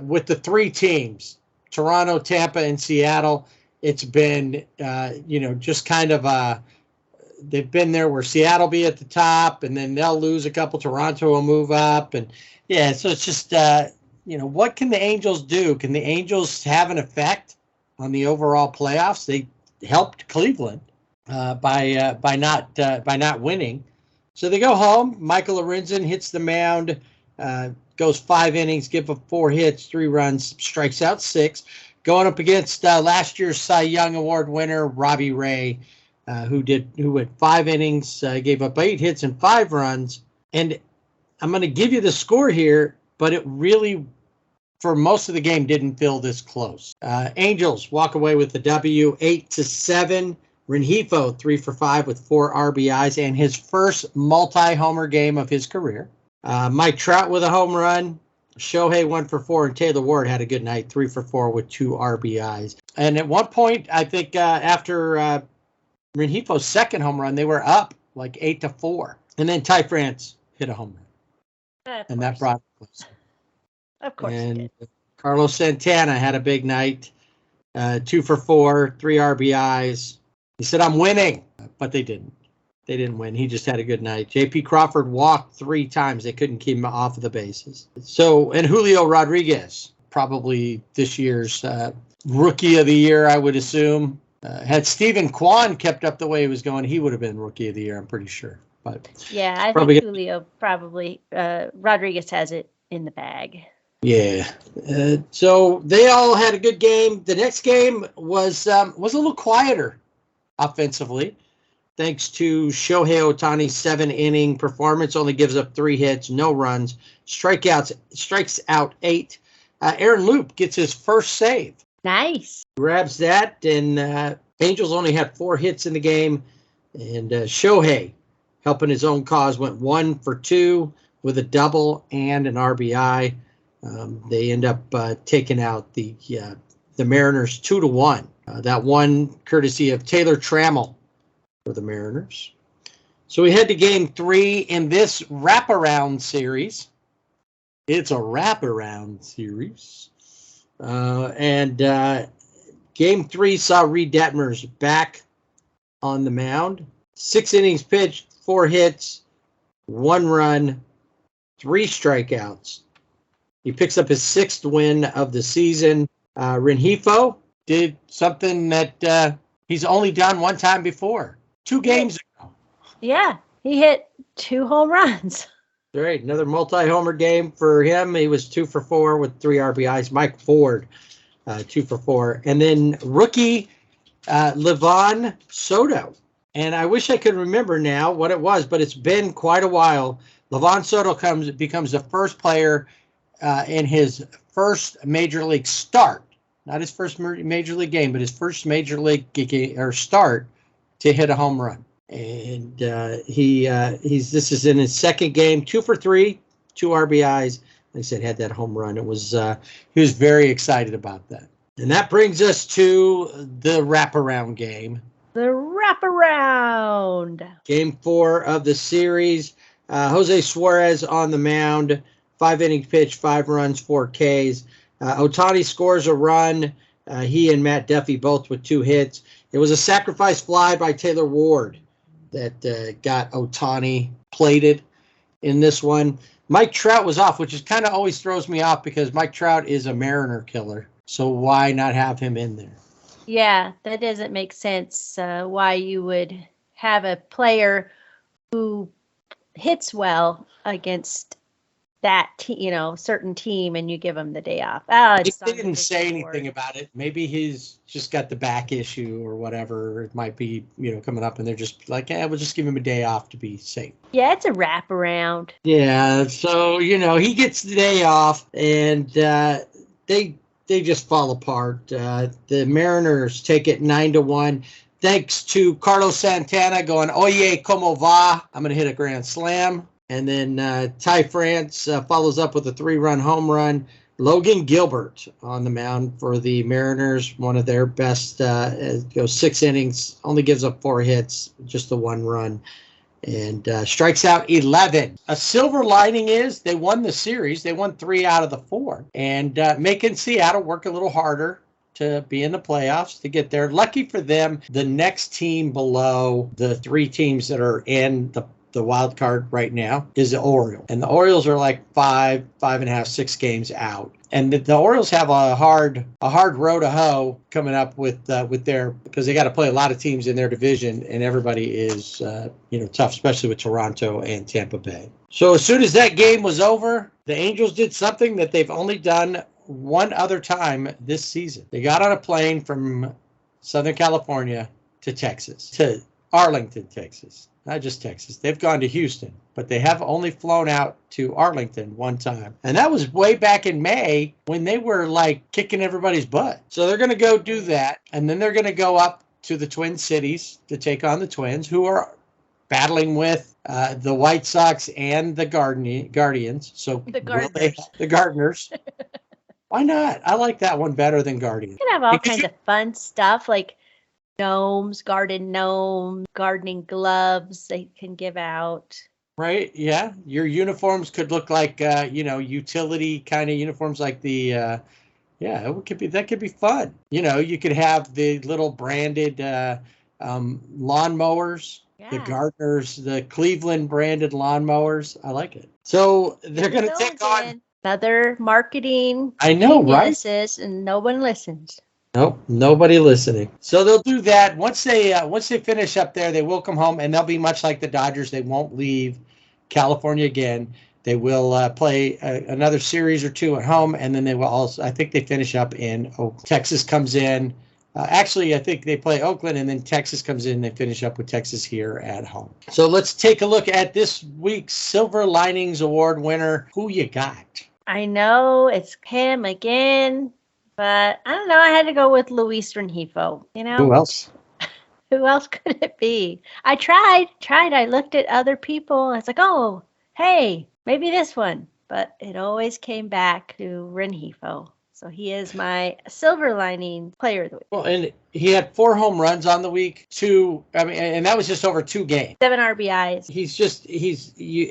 with the 3 teams, Toronto, Tampa, and Seattle. It's been, just kind of they've been there where Seattle be at the top, and then they'll lose a couple. Toronto will move up. And, yeah, so it's just, what can the Angels do? Can the Angels have an effect on the overall playoffs? They helped Cleveland by not winning. So they go home. Michael Lorenzen hits the mound, goes 5 innings, give up 4 hits, 3 runs, strikes out 6. Going up against last year's Cy Young Award winner Robbie Ray, who went 5 innings, gave up 8 hits and 5 runs. And I'm going to give you the score here, but it really, for most of the game, didn't feel this close. Angels walk away with the W, 8-7. Rengifo 3 for 5 with 4 RBIs and his first multi-homer game of his career. Mike Trout with a home run. Shohei 1 for 4, and Taylor Ward had a good night, 3 for 4 with 2 RBIs. And at one point, I think after Rengifo's second home run, they were up like 8-4. And then Ty France hit a home run. And that brought it closer.
Of course.
And Carlos Santana had a big night, 2 for 4, 3 RBIs. He said, I'm winning, but they didn't. They didn't win. He just had a good night. J.P. Crawford walked 3 times. They couldn't keep him off of the bases. So, and Julio Rodriguez, probably this year's rookie of the year, I would assume. Had Stephen Kwan kept up the way he was going, he would have been rookie of the year, I'm pretty sure. But
yeah, I think Julio probably, Rodriguez has it in the bag.
Yeah. So they all had a good game. The next game was a little quieter offensively, thanks to Shohei Ohtani's 7-inning performance. Only gives up 3 hits, no runs, strikes out 8. Aaron Loop gets his first save.
Nice.
Grabs that, and Angels only had 4 hits in the game. And Shohei, helping his own cause, went 1 for 2 with a double and an RBI. They end up taking out the Mariners 2-1. That one courtesy of Taylor Trammell for the Mariners. So we head to Game 3 in this wraparound series. It's a wraparound series. And Game 3 saw Reed Detmers back on the mound. 6 innings pitched, 4 hits, 1 run, 3 strikeouts. He picks up his 6th win of the season. Rengifo did something that he's only done one time before, 2 games ago.
Yeah, he hit 2 home runs.
All right, another multi-homer game for him. He was 2 for 4 with 3 RBIs. Mike Ford, 2 for 4. And then rookie Livan Soto. And I wish I could remember now what it was, but it's been quite a while. Livan Soto becomes the first player in his first major league start, not his first major league game, but his first major league start to hit a home run. And this is in his 2nd game, 2 for 3, 2 RBIs. Like I said, had that home run. It was he was very excited about that. And that brings us to the wraparound game.
The wraparound.
Game 4 of the series. Jose Suarez on the mound. 5 innings pitched, 5 runs, 4 Ks. Ohtani scores a run. He and Matt Duffy both with 2 hits. It was a sacrifice fly by Taylor Ward that got Ohtani plated in this one. Mike Trout was off, which is kind of always throws me off because Mike Trout is a Mariner killer. So why not have him in there?
Yeah, that doesn't make sense why you would have a player who hits well against that certain team and you give him the day off.
He didn't say anything about it. Maybe he's just got the back issue or whatever. It might be, coming up and they're just like, we'll just give him a day off to be safe.
Yeah, it's a wraparound.
Yeah, so, he gets the day off and they just fall apart. The Mariners take it 9-1. Thanks to Carlos Santana going, oye, como va? I'm going to hit a grand slam. And then Ty France follows up with a 3-run home run. Logan Gilbert on the mound for the Mariners, one of their best, goes 6 innings, only gives up 4 hits, just the 1 run, and strikes out 11. A silver lining is they won the series. They won 3 out of the 4, and making Seattle work a little harder to be in the playoffs to get there. Lucky for them, the next team below the 3 teams that are in the wild card right now is the Orioles. And the Orioles are like 5.5, 6 games out. And the Orioles have a hard row to hoe coming up with their, because they got to play a lot of teams in their division, and everybody is tough, especially with Toronto and Tampa Bay. So as soon as that game was over, the Angels did something that they've only done one other time this season. They got on a plane from Southern California to Arlington, Texas. Not just Texas. They've gone to Houston, but they have only flown out to Arlington one time. And that was way back in May when they were like kicking everybody's butt. So they're going to go do that. And then they're going to go up to the Twin Cities to take on the Twins, who are battling with the White Sox and the Guardians. So
the Gardners.
The Gardners. Why not? I like that one better than Guardians.
You can have all kinds of fun stuff like gnomes, gardening gloves they can give out.
Right, yeah. Your uniforms could look like, utility kind of uniforms like the, that could be fun. You could have the little branded lawnmowers, the Gardners, the Cleveland branded lawnmowers. I like it. So they're going to take on
another marketing.
I know, right?
And no one listens.
Nope, nobody listening. So they'll do that. Once they finish up there, they will come home, and they'll be much like the Dodgers. They won't leave California again. They will play another series or 2 at home, and then they will also, I think they finish up in Texas comes in. Actually, I think they play Oakland, and then Texas comes in, and they finish up with Texas here at home. So let's take a look at this week's Silver Linings Award winner. Who you got?
I know it's him again. But I don't know. I had to go with Luis Rengifo.
Who else?
Who else could it be? I tried. I looked at other people. And it's like, oh, hey, maybe this one. but it always came back to Rengifo. So he is my silver lining player of the week.
Well, and he had 4 home runs on the week, and that was just over 2 games.
7 RBIs.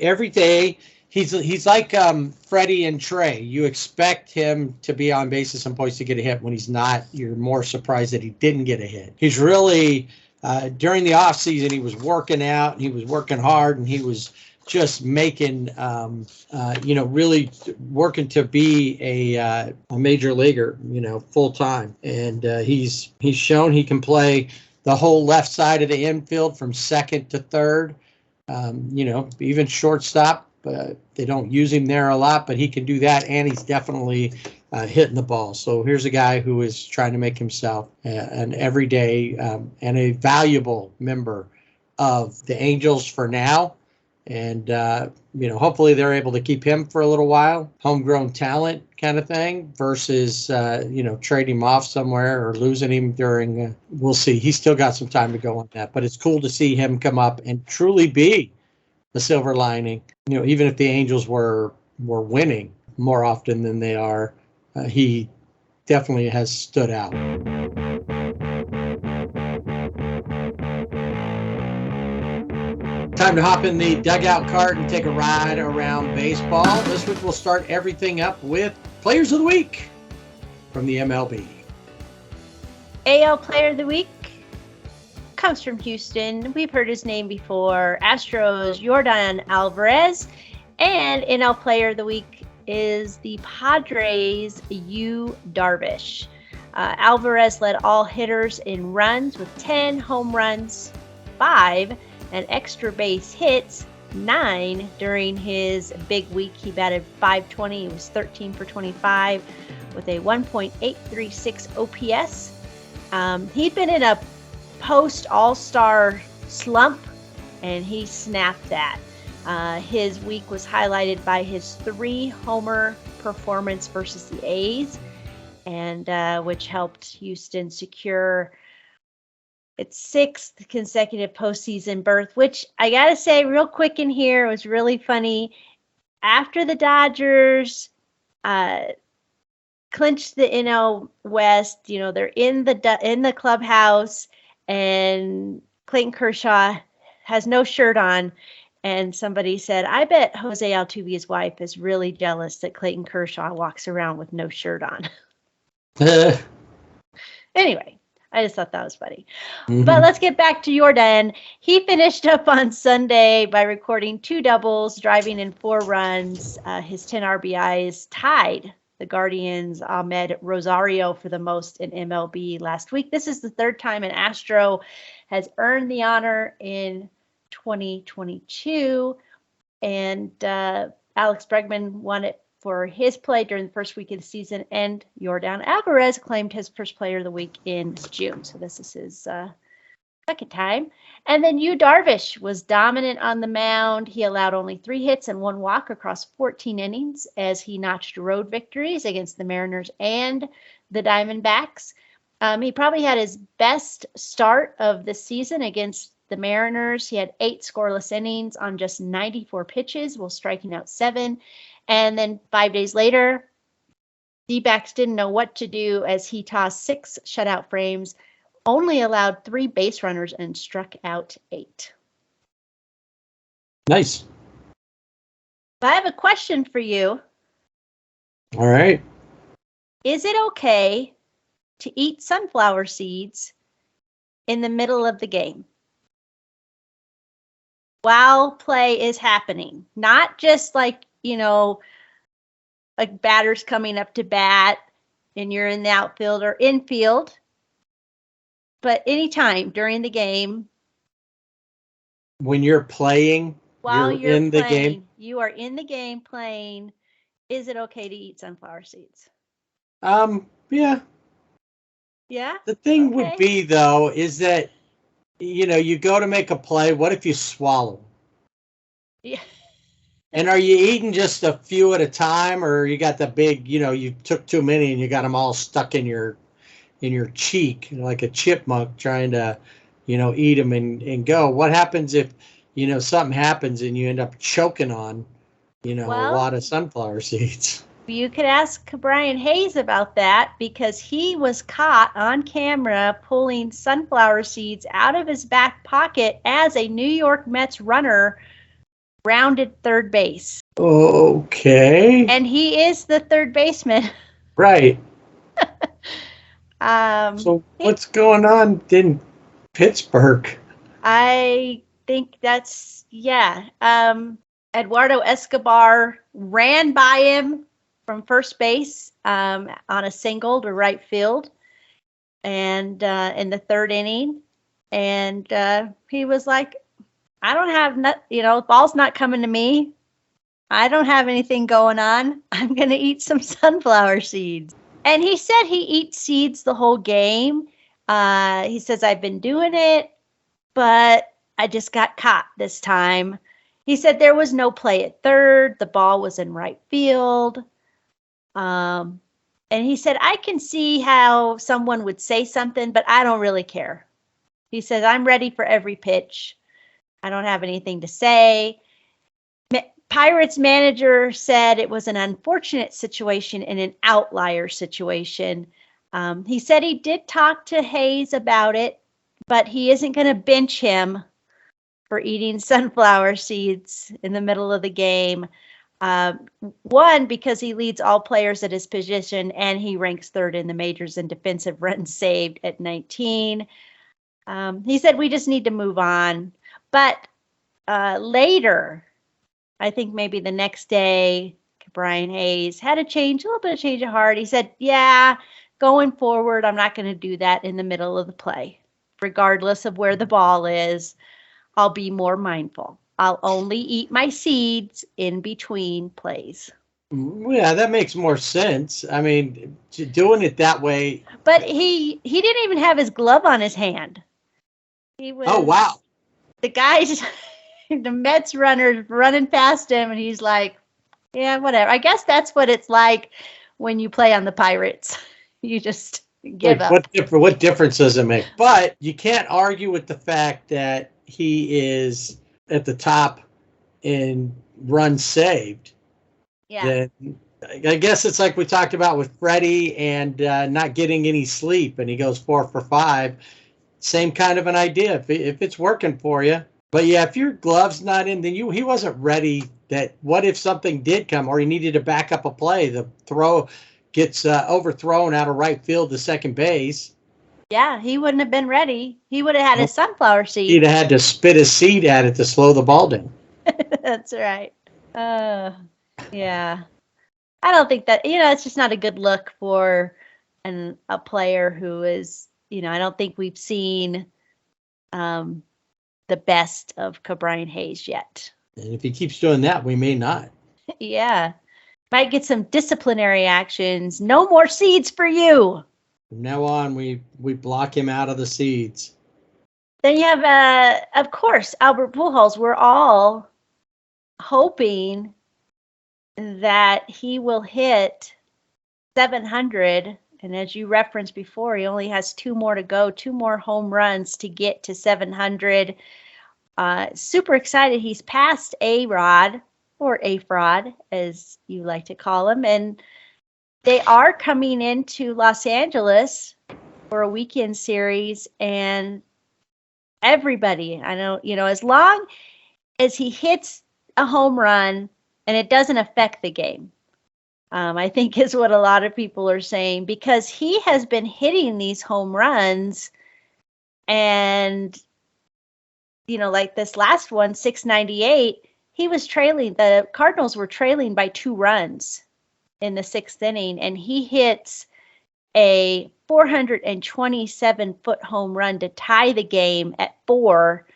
Every day, he's like Freddie and Trey. You expect him to be on base at some points to get a hit. When he's not, you're more surprised that he didn't get a hit. He's really, during the offseason, he was working out, and he was working hard, and he was just making, really working to be a major leaguer, full time. And he's shown he can play the whole left side of the infield from second to third, even shortstop. They don't use him there a lot, but he can do that, and he's definitely hitting the ball. So here's a guy who is trying to make himself an everyday and a valuable member of the Angels for now. And, hopefully they're able to keep him for a little while, homegrown talent kind of thing, versus, trading him off somewhere or losing him during, we'll see. He's still got some time to go on that, but it's cool to see him come up and truly be the silver lining. Even if the Angels were winning more often than they are, he definitely has stood out. Time to hop in the dugout cart and take a ride around baseball. This week we'll start everything up with Players of the Week from the MLB.
AL Player of the Week comes from Houston. We've heard his name before. Astros, Yordan Alvarez. And NL Player of the Week is the Padres' Yu Darvish. Alvarez led all hitters in runs with 10 home runs, 5 and extra base hits, 9 during his big week. He batted .520. He was 13 for 25 with a 1.836 OPS. He'd been in a post All-Star slump, and he snapped that. His week was highlighted by his 3-homer performance versus the A's, and which helped Houston secure its 6th consecutive postseason berth, which I got to say real quick in here, was really funny. After the Dodgers clinched the NL West, they're in the clubhouse, and Clayton Kershaw has no shirt on. And somebody said, I bet Jose Altuve's wife is really jealous that Clayton Kershaw walks around with no shirt on. Anyway, I just thought that was funny. Mm-hmm. But let's get back to Yordan. He finished up on Sunday by recording 2 doubles, driving in 4 runs. His 10 RBIs tied the Guardians' Ahmed Rosario for the most in MLB last week. This is the 3rd time an Astro has earned the honor in 2022. And Alex Bregman won it for his play during the first week of the season, and Yordan Alvarez claimed his first Player of the Week in June. So this is his 2nd time. And then Yu Darvish was dominant on the mound. He allowed only 3 hits and 1 walk across 14 innings as he notched road victories against the Mariners and the Diamondbacks. He probably had his best start of the season against the Mariners. He had 8 scoreless innings on just 94 pitches while striking out 7. And then 5 days later, D-backs didn't know what to do as he tossed 6 shutout frames, only allowed 3 base runners, and struck out 8.
Nice.
I have a question for you.
All right.
Is it okay to eat sunflower seeds in the middle of the game while play is happening? Not just like, like batters coming up to bat and you're in the outfield or infield, but anytime during the game.
When you're playing,
while you're
in
playing,
the game.
You are in the game playing. Is it okay to eat sunflower seeds?
Yeah.
Yeah.
The thing would be, though, is that, you go to make a play. What if you swallow?
Yeah.
And are you eating just a few at a time, or you got the big, you took too many and you got them all stuck in your cheek like a chipmunk trying to, eat them and go? What happens if, something happens and you end up choking on a
Well,
wad of sunflower seeds.
you could ask Brian Hayes about that because he was caught on camera pulling sunflower seeds out of his back pocket as a New York Mets runner rounded third base.
Okay.
And he is the third baseman.
Right.
Um,
So what's going on in Pittsburgh?
I think that's, yeah. Eduardo Escobar ran by him from first base on a single to right field, and in the third inning, and he was like, "I don't have the ball's not coming to me. I don't have anything going on. I'm gonna eat some sunflower seeds." And he said he eats seeds the whole game. He says, "I've been doing it, but I just got caught this time." He said there was no play at third. The ball was in right field. And he said, "I can see how someone would say something, but I don't really care." He says, "I'm ready for every pitch. I don't have anything to say." Pirates manager said it was an unfortunate situation and an outlier situation. He said he did talk to Hayes about it, but he isn't going to bench him for eating sunflower seeds in the middle of the game. One, because he leads all players at his position, and he ranks third in the majors in defensive runs saved at 19. He said we just need to move on. But later, I think maybe the next day, Brian Hayes had a little bit of change of heart. He said, "Yeah, going forward, I'm not going to do that in the middle of the play. Regardless of where the ball is, I'll be more mindful. I'll only eat my seeds in between plays."
Yeah, that makes more sense. I mean, doing it that way.
But he didn't even have his glove on his hand. He was,
Oh, wow.
The guys, the Mets runners running past him, and he's like, "Yeah, whatever." I guess that's what it's like when you play on the Pirates. You just give up.
What difference does it make? But you can't argue with the fact that he is at the top in runs saved.
Yeah.
Then I guess it's like we talked about with Freddie and not getting any sleep, and he goes 4 for 5. Same kind of an idea if it's working for you. But yeah, if your glove's not in, then he wasn't ready. That what if something did come, or he needed to back up a play? The throw gets overthrown out of right field to second base.
Yeah, he wouldn't have been ready. He would have had his sunflower seed.
He'd have had to spit his seed at it to slow the ball down.
That's right. Yeah. I don't think that, it's just not a good look for a player who is, I don't think we've seen the best of Brian Hayes yet.
And if he keeps doing that, we may not.
Yeah. Might get some disciplinary actions. No more seeds for you.
From now on, we block him out of the seeds.
Then you have, of course, Albert Pujols. We're all hoping that he will hit 700. And as you referenced before, he only has 2 more to go, 2 more home runs to get to 700. Super excited. He's passed A-Rod, or A-Fraud, as you like to call him. And they are coming into Los Angeles for a weekend series. And everybody, I know, as long as he hits a home run and it doesn't affect the game, I think is what a lot of people are saying, because he has been hitting these home runs, and like this last one, 698, he was trailing. The Cardinals were trailing by 2 runs in the 6th inning, and he hits a 427-foot home run to tie the game at 4.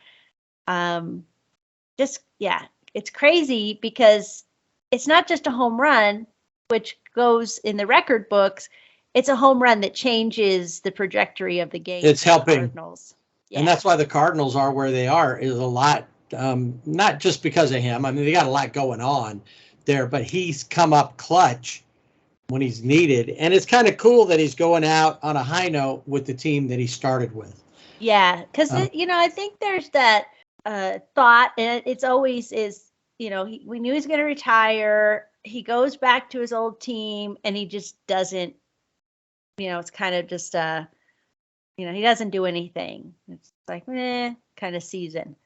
It's crazy because it's not just a home run, which goes in the record books. It's a home run that changes the trajectory of the game.
It's helping.
Cardinals. Yeah.
And that's why the Cardinals are where they are, is a lot, not just because of him. I mean, they got a lot going on there, but he's come up clutch when he's needed. And it's kind of cool that he's going out on a high note with the team that he started with.
Yeah, because, I think there's that thought, and it's always is, we knew he was going to retire. He goes back to his old team and he just doesn't, it's kind of just, he doesn't do anything. It's like, kind of season.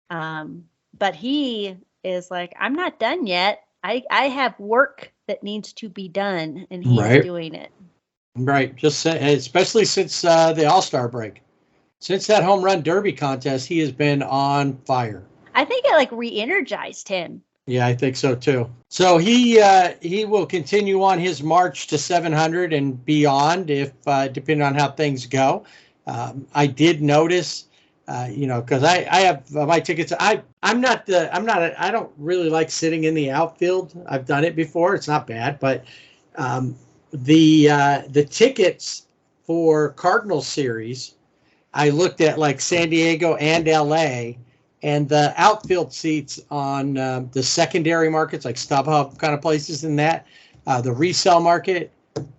But he is like, I'm not done yet. I have work that needs to be done, and he's doing it.
Right. Just especially since the All-Star break. Since that home run derby contest, he has been on fire.
I think it re-energized him.
Yeah, I think so too. So he will continue on his march to 700 and beyond, if depending on how things go. I did notice, because I have my tickets. I don't really like sitting in the outfield. I've done it before. It's not bad, but the tickets for Cardinals series, I looked at San Diego and LA, and the outfield seats on the secondary markets, like StubHub kind of places in that, the resale market,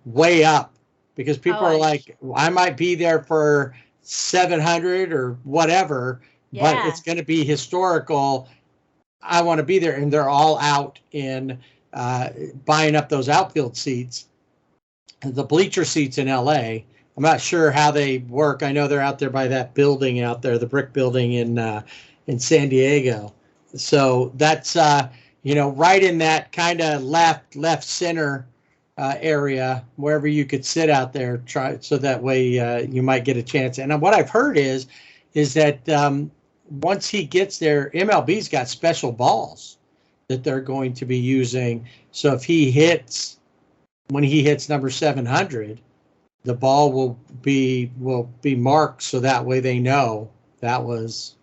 way up, because people are like, I might be there for 700 or whatever, but it's going to be historical. I want to be there. And they're all out in buying up those outfield seats. The bleacher seats in LA, I'm not sure how they work. I know they're out there by that building out there, the brick building in San Diego. So that's, right in that kind of left center area, wherever you could sit out there, so that way you might get a chance. And what I've heard is that once he gets there, MLB's got special balls that they're going to be using. So if when he hits number 700, the ball will be marked, so that way they know that was.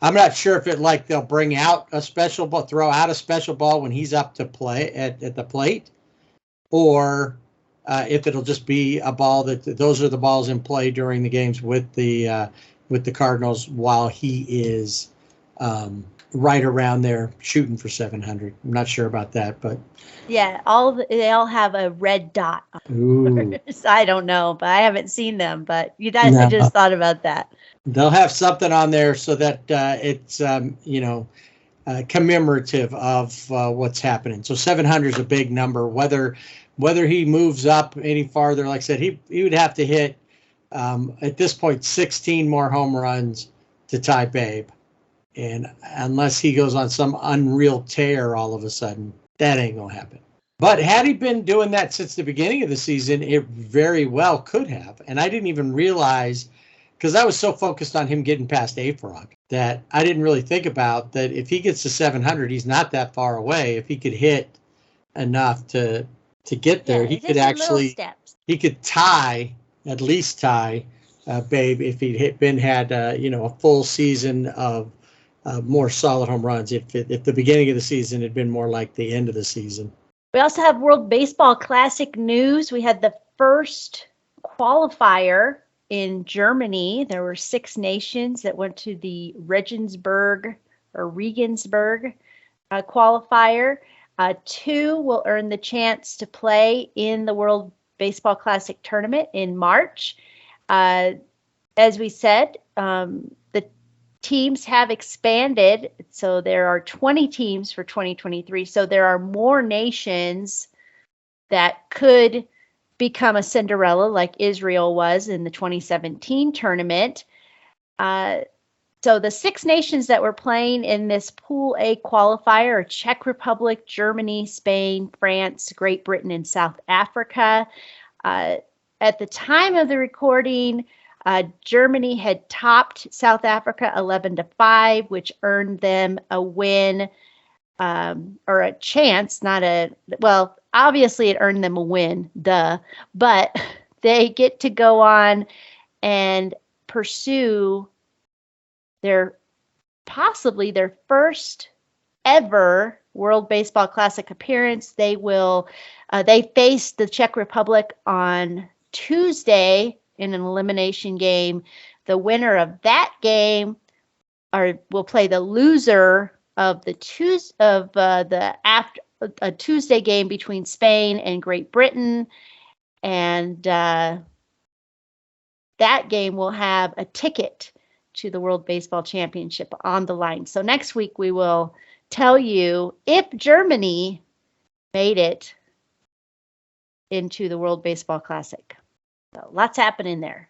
I'm not sure if they'll bring out a special ball, throw out a special ball when he's up to play at the plate, or if it'll just be a ball those are the balls in play during the games with the Cardinals while he is right around there shooting for 700. I'm not sure about that, but
yeah, they all have a red dot. I don't know, but I haven't seen them. But you guys, I just thought about that.
They'll have something on there so that it's commemorative of what's happening. So 700 is a big number. Whether he moves up any farther, like I said, he would have to hit at this point 16 more home runs to tie Babe, and unless he goes on some unreal tear all of a sudden, that ain't gonna happen. But had he been doing that since the beginning of the season, it very well could have. And I didn't even realize, because I was so focused on him getting past A-Frog, that I didn't really think about that if he gets to 700, he's not that far away. If he could hit enough to get there, he could actually, he could at least tie Babe if he'd had a full season of more solid home runs. If the beginning of the season had been more like the end of the season.
We also have World Baseball Classic news. We had the first qualifier in Germany. There were 6 nations that went to the Regensburg qualifier. 2 will earn the chance to play in the World Baseball Classic tournament in March. As we said, the teams have expanded. So there are 20 teams for 2023. So there are more nations that could become a Cinderella like Israel was in the 2017 tournament. So the 6 nations that were playing in this Pool A qualifier are Czech Republic, Germany, Spain, France, Great Britain, and South Africa. At the time of the recording, Germany had topped South Africa 11-5, which earned them a win or a chance, obviously it earned them a win, but they get to go on and pursue possibly their first ever World Baseball Classic appearance. They face the Czech Republic on Tuesday in an elimination game. The winner of that game will play the loser of a Tuesday game between Spain and Great Britain, and that game will have a ticket to the World Baseball Championship on the line. So next week we will tell you if Germany made it into the World Baseball Classic. So lots happening there.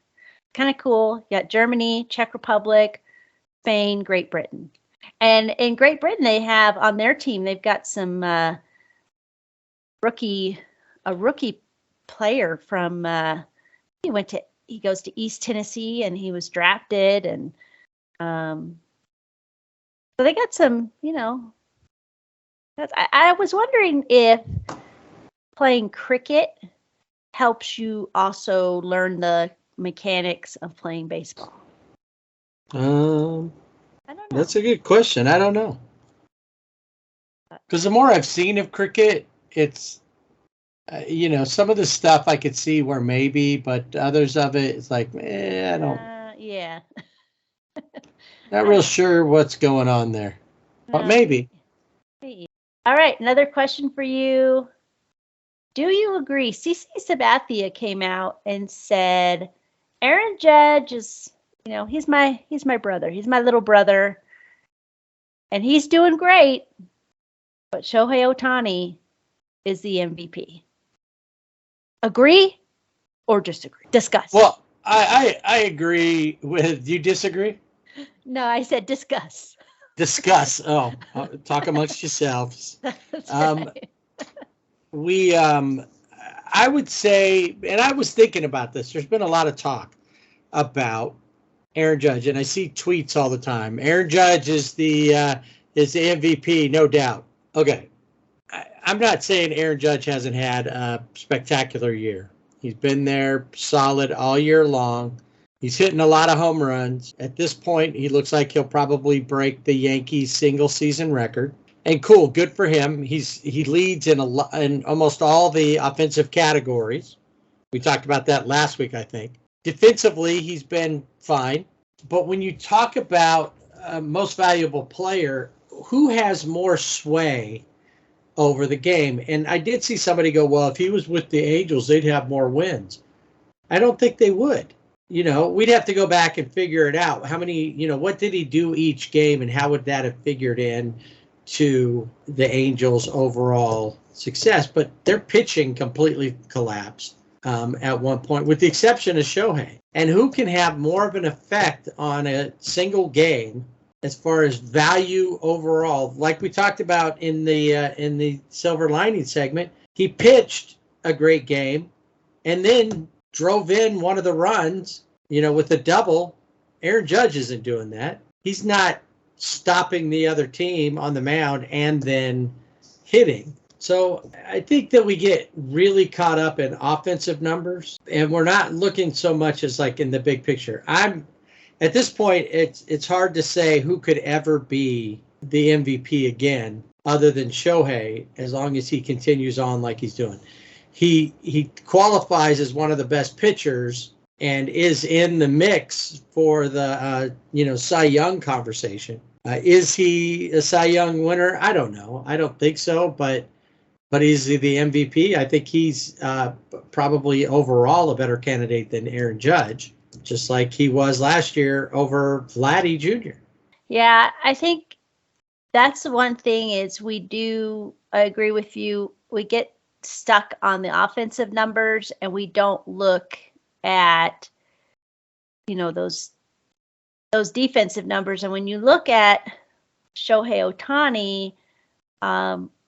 Kind of cool. You got Germany, Czech Republic, Spain, Great Britain. And in Great Britain, they have on their team, they've got some rookie player from he goes to East Tennessee and he was drafted, and so they got some, I was wondering if playing cricket helps you also learn the mechanics of playing baseball. I don't know.
That's a good question. I don't know. Because the more I've seen of cricket, it's, some of the stuff I could see where maybe, but others of it, it's like, I don't.
Yeah.
Not real sure what's going on there. But maybe.
All right, another question for you. Do you agree? CC Sabathia came out and said, Aaron Judge is, he's my brother. He's my little brother. And he's doing great. But Shohei Ohtani is the MVP. Agree or disagree? Discuss.
Well, I agree with you. Disagree?
No, I said discuss.
Discuss. Oh, talk amongst yourselves.
That's right.
I would say, and I was thinking about this, there's been a lot of talk about Aaron Judge, and I see tweets all the time. Aaron Judge is the MVP, no doubt. Okay. I'm not saying Aaron Judge hasn't had a spectacular year. He's been there solid all year long. He's hitting a lot of home runs. At this point, he looks like he'll probably break the Yankees single season record. And cool, good for him. He leads in almost all the offensive categories. We talked about that last week, I think. Defensively, he's been fine. But when you talk about most valuable player, who has more sway over the game? And I did see somebody go, well, if he was with the Angels, they'd have more wins. I don't think they would. We'd have to go back and figure it out. How many, what did he do each game, and how would that have figured in to the Angels' overall success? But their pitching completely collapsed at one point, with the exception of Shohei. And who can have more of an effect on a single game as far as value overall? Like we talked about in the Silver Lining segment, he pitched a great game and then drove in one of the runs, with a double. Aaron Judge isn't doing that. He's not stopping the other team on the mound and then hitting. So I think that we get really caught up in offensive numbers, and we're not looking so much as like in the big picture. At this point, it's hard to say who could ever be the MVP again other than Shohei, as long as he continues on like he's doing. He qualifies as one of the best pitchers and is in the mix for the Cy Young conversation. Is he a Cy Young winner? I don't know. I don't think so, but is he the MVP? I think he's probably overall a better candidate than Aaron Judge, just like he was last year over Vladdy Jr.
Yeah, I think that's the one thing is I agree with you. We get stuck on the offensive numbers and we don't look at, those defensive numbers. And when you look at Shohei Ohtani,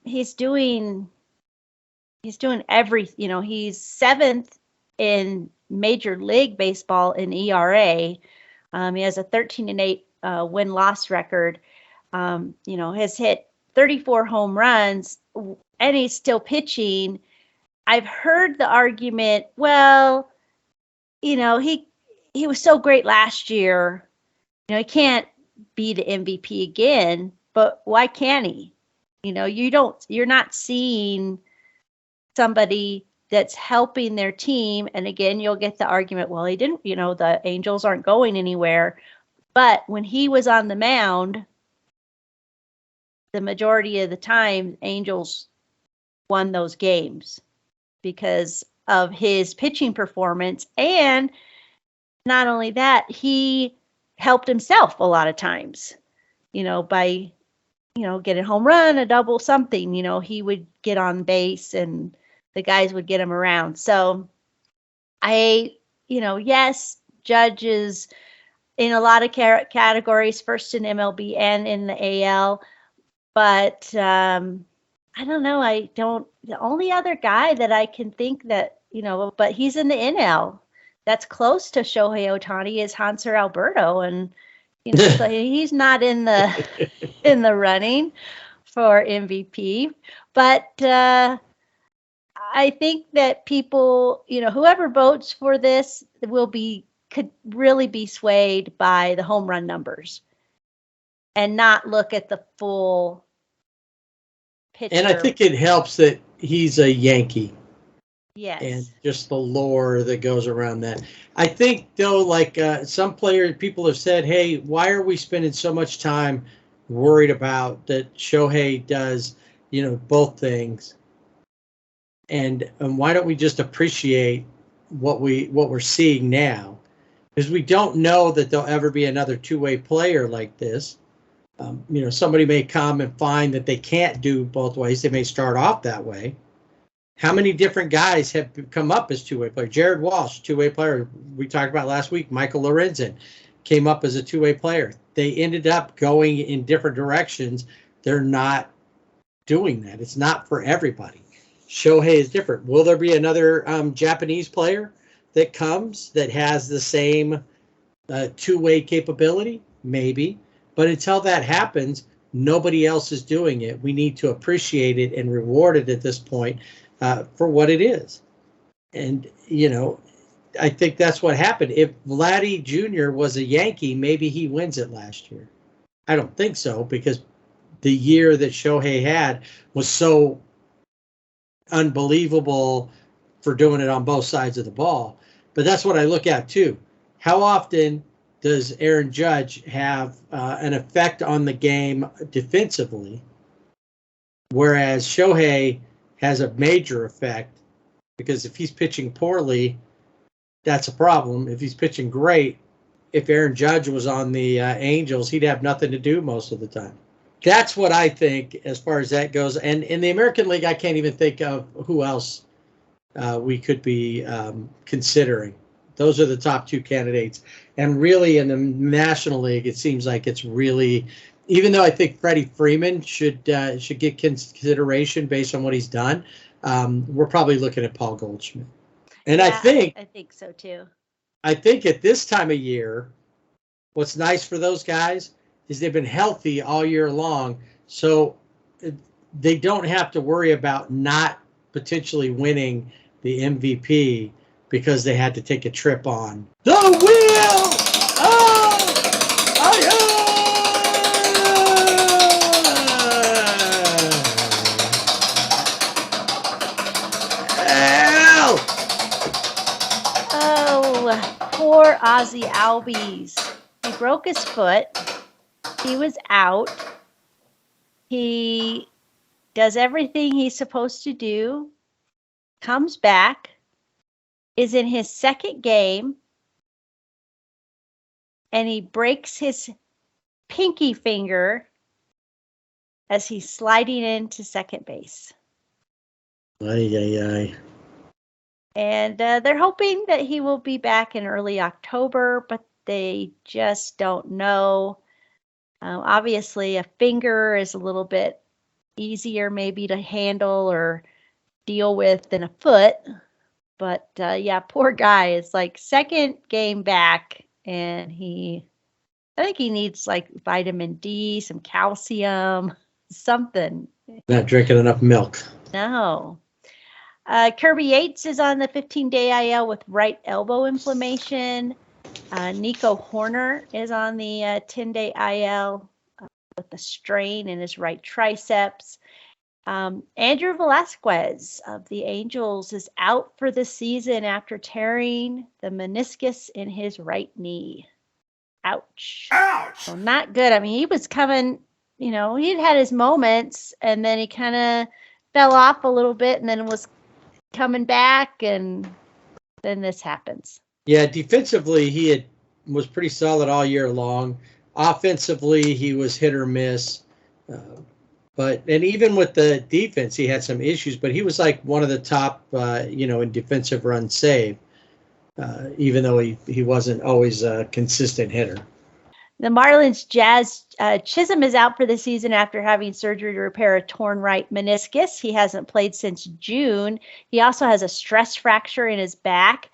he's doing everything. He's seventh in Major League Baseball in ERA. He has a 13-8 win-loss record. Has hit 34 home runs, and he's still pitching. I've heard the argument, well, he was so great last year. He can't be the MVP again, but why can't he? You're not seeing somebody that's helping their team. And again, you'll get the argument, well, he didn't, the Angels aren't going anywhere. But when he was on the mound, the majority of the time, Angels won those games because of his pitching performance. And not only that, he helped himself a lot of times, by get a home run, a double, something, he would get on base and the guys would get him around. So yes, Judge is in a lot of categories, first in MLB and in the AL, but I don't know. The only other guy that I can think that, but he's in the NL that's close to Shohei Ohtani is Hanser Alberto. And, so he's not in the running for MVP, but I think that people, whoever votes for this could really be swayed by the home run numbers and not look at the full picture.
And I think it helps that he's a Yankee.
Yes.
And just the lore that goes around that. I think, though, like some people have said, hey, why are we spending so much time worried about that Shohei does, both things? And why don't we just appreciate what we're seeing now? Because we don't know that there'll ever be another two-way player like this. Somebody may come and find that they can't do both ways. They may start off that way. How many different guys have come up as two-way players? Jared Walsh, two-way player. We talked about last week. Michael Lorenzen came up as a two-way player. They ended up going in different directions. They're not doing that. It's not for everybody. Shohei is different. Will there be another Japanese player that comes that has the same two-way capability? Maybe. But until that happens, nobody else is doing it. We need to appreciate it and reward it at this point for what it is. And, I think that's what happened. If Vladdy Jr. was a Yankee, maybe he wins it last year. I don't think so, because the year that Shohei had was so unbelievable for doing it on both sides of the ball. But that's what I look at, too. How often does Aaron Judge have an effect on the game defensively, whereas Shohei has a major effect? Because if he's pitching poorly, that's a problem. If he's pitching great, if Aaron Judge was on the Angels, he'd have nothing to do most of the time. That's what I think as far as that goes. And in the American League, I can't even think of who else we could be considering. Those are the top two candidates. And really, in the National League, it seems like it's really, even though I think Freddie Freeman should get consideration based on what he's done, we're probably looking at Paul Goldschmidt. And
Yeah,
I think
so too.
I think at this time of year, what's nice for those guys is they've been healthy all year long, so they don't have to worry about not potentially winning the MVP because they had to take a trip on the wheel of fire.
Poor Ozzy Albies. He broke his foot. He was out. He does everything he's supposed to do, comes back, is in his second game, and he breaks his pinky finger as he's sliding into second base.
Ay, ay, ay.
And they're hoping that he will be back in early October, but they just don't know. Obviously, a finger is a little bit easier maybe to handle or deal with than a foot. But poor guy. It's like second game back, and I think he needs like vitamin D, some calcium, something.
Not drinking enough milk.
No. Kirby Yates is on the 15-day IL with right elbow inflammation. Nico Horner is on the 10-day IL with a strain in his right triceps. Andrew Velasquez of the Angels is out for the season after tearing the meniscus in his right knee. Ouch. So not good. I mean, he was coming, he'd had his moments, and then he kind of fell off a little bit and then was coming back, and then this happens.
Yeah, defensively, he was pretty solid all year long. Offensively, he was hit or miss. And even with the defense, he had some issues, but he was like one of the top, in defensive run save, even though he wasn't always a consistent hitter.
The Marlins Jazz Chisholm is out for the season after having surgery to repair a torn right meniscus. He hasn't played since June. He also has a stress fracture in his back.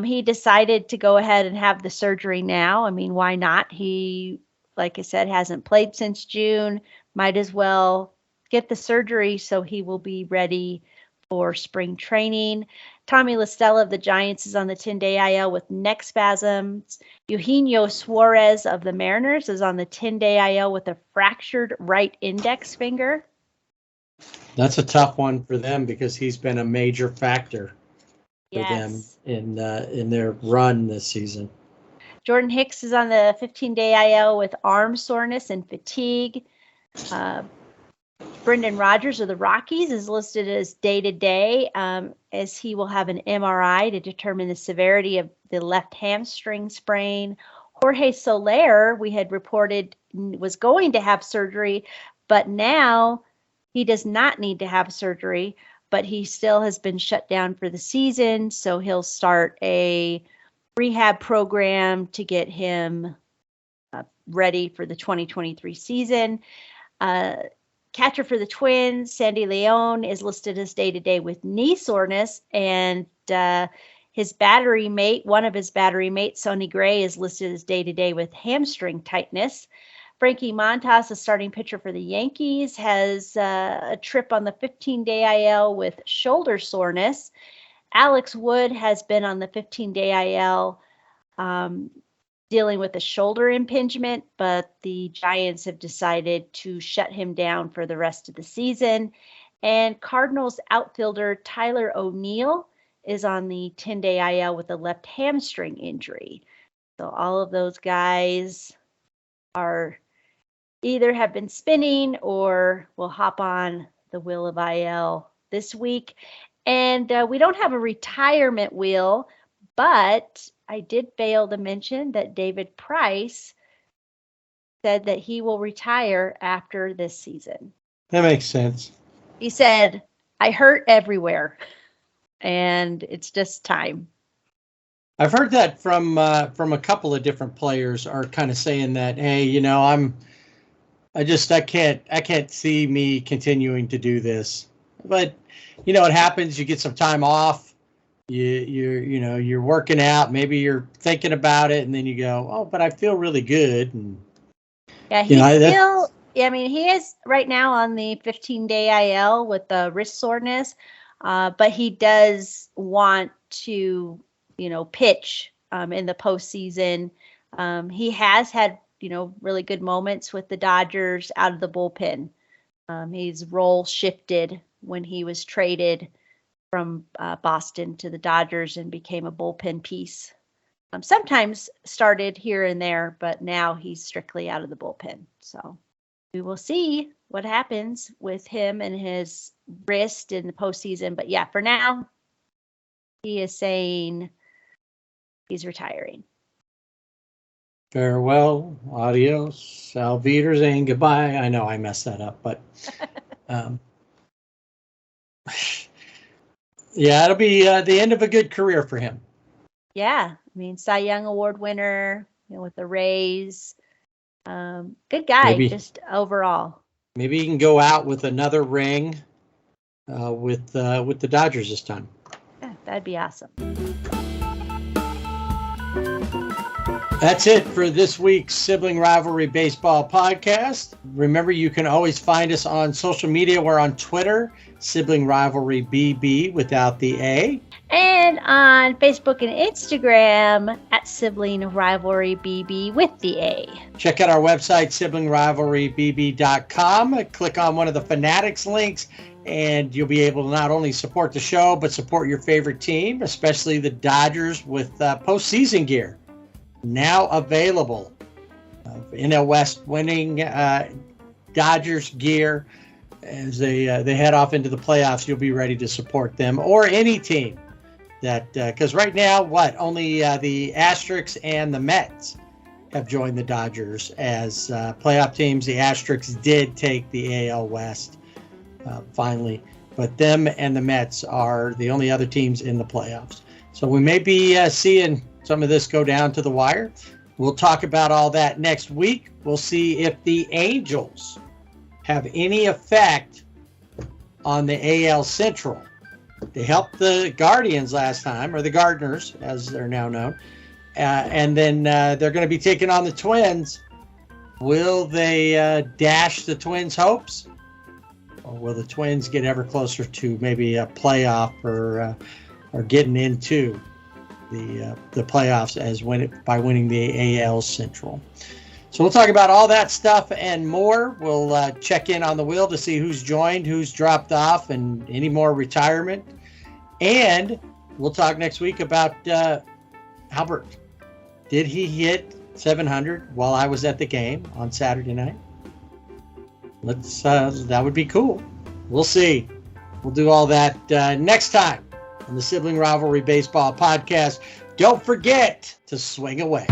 He decided to go ahead and have the surgery now. I mean, why not? He, like I said, hasn't played since June. Might as well get the surgery so he will be ready for spring training. Tommy LaStella of the Giants is on the 10-day IL with neck spasms. Eugenio Suarez of the Mariners is on the 10-day IL with a fractured right index finger.
That's a tough one for them because he's been a major factor for
Yes.
them in their run this season.
Jordan Hicks is on the 15-day IL with arm soreness and fatigue. Brendan Rodgers of the Rockies is listed as day-to-day, as he will have an MRI to determine the severity of the left hamstring sprain. Jorge Soler, we had reported, was going to have surgery, but now he does not need to have surgery, but he still has been shut down for the season, so he'll start a rehab program to get him ready for the 2023 season. Catcher for the Twins, Sandy Leon, is listed as day-to-day with knee soreness, and his battery mate, one of his battery mates, Sonny Gray, is listed as day-to-day with hamstring tightness. Frankie Montas, a starting pitcher for the Yankees, has a trip on the 15-day IL with shoulder soreness. Alex Wood has been on the 15-day IL dealing with a shoulder impingement, but the Giants have decided to shut him down for the rest of the season. And Cardinals outfielder Tyler O'Neill is on the 10-day IL with a left hamstring injury. So all of those guys are either have been spinning or will hop on the wheel of IL this week. And we don't have a retirement wheel, but I did fail to mention that David Price said that he will retire after this season.
That makes sense.
He said, "I hurt everywhere, and it's just time."
I've heard that from a couple of different players are kind of saying that, hey, I can't see me continuing to do this. But it happens. You get some time off. You're working out. Maybe you're thinking about it, and then you go, "Oh, but I feel really good." And
yeah, he is right now on the 15-day IL with the wrist soreness, but he does want to, pitch in the postseason. He has had, really good moments with the Dodgers out of the bullpen. His role shifted when he was traded from Boston to the Dodgers and became a bullpen piece. Sometimes started here and there, but now he's strictly out of the bullpen. So we will see what happens with him and his wrist in the postseason. But yeah, for now, he is saying he's retiring.
Farewell, adios, auf Wiedersehen, goodbye. I know I messed that up, but yeah, it'll be the end of a good career for him.
Yeah, I mean, Cy Young Award winner, with the Rays. Good guy, just overall.
Maybe he can go out with another ring with the Dodgers this time.
Yeah, that'd be awesome.
That's it for this week's Sibling Rivalry Baseball podcast. Remember, you can always find us on social media. We're on Twitter, Sibling Rivalry BB without the A.
And on Facebook and Instagram at Sibling Rivalry BB with the A.
Check out our website, siblingrivalrybb.com. Click on one of the Fanatics links, and you'll be able to not only support the show, but support your favorite team, especially the Dodgers, with postseason gear now available. NL West winning Dodgers gear as they head off into the playoffs. You'll be ready to support them or any team that because right now only the Asterisks and the Mets have joined the Dodgers as playoff teams. The Asterisks did take the AL West finally, but them and the Mets are the only other teams in the playoffs. So we may be seeing some of this go down to the wire. We'll talk about all that next week. We'll see if the Angels have any effect on the AL Central. They helped the Guardians last time, or the Gardners, as they're now known. And then they're going to be taking on the Twins. Will they dash the Twins' hopes? Or will the Twins get ever closer to maybe a playoff or getting into the playoffs by winning the AL Central? So we'll talk about all that stuff and more. We'll check in on the wheel to see who's joined, who's dropped off, and any more retirement. And we'll talk next week about Albert. Did he hit 700 while I was at the game on Saturday night? That would be cool. We'll see. We'll do all that next time on the Sibling Rivalry Baseball Podcast. Don't forget to swing away.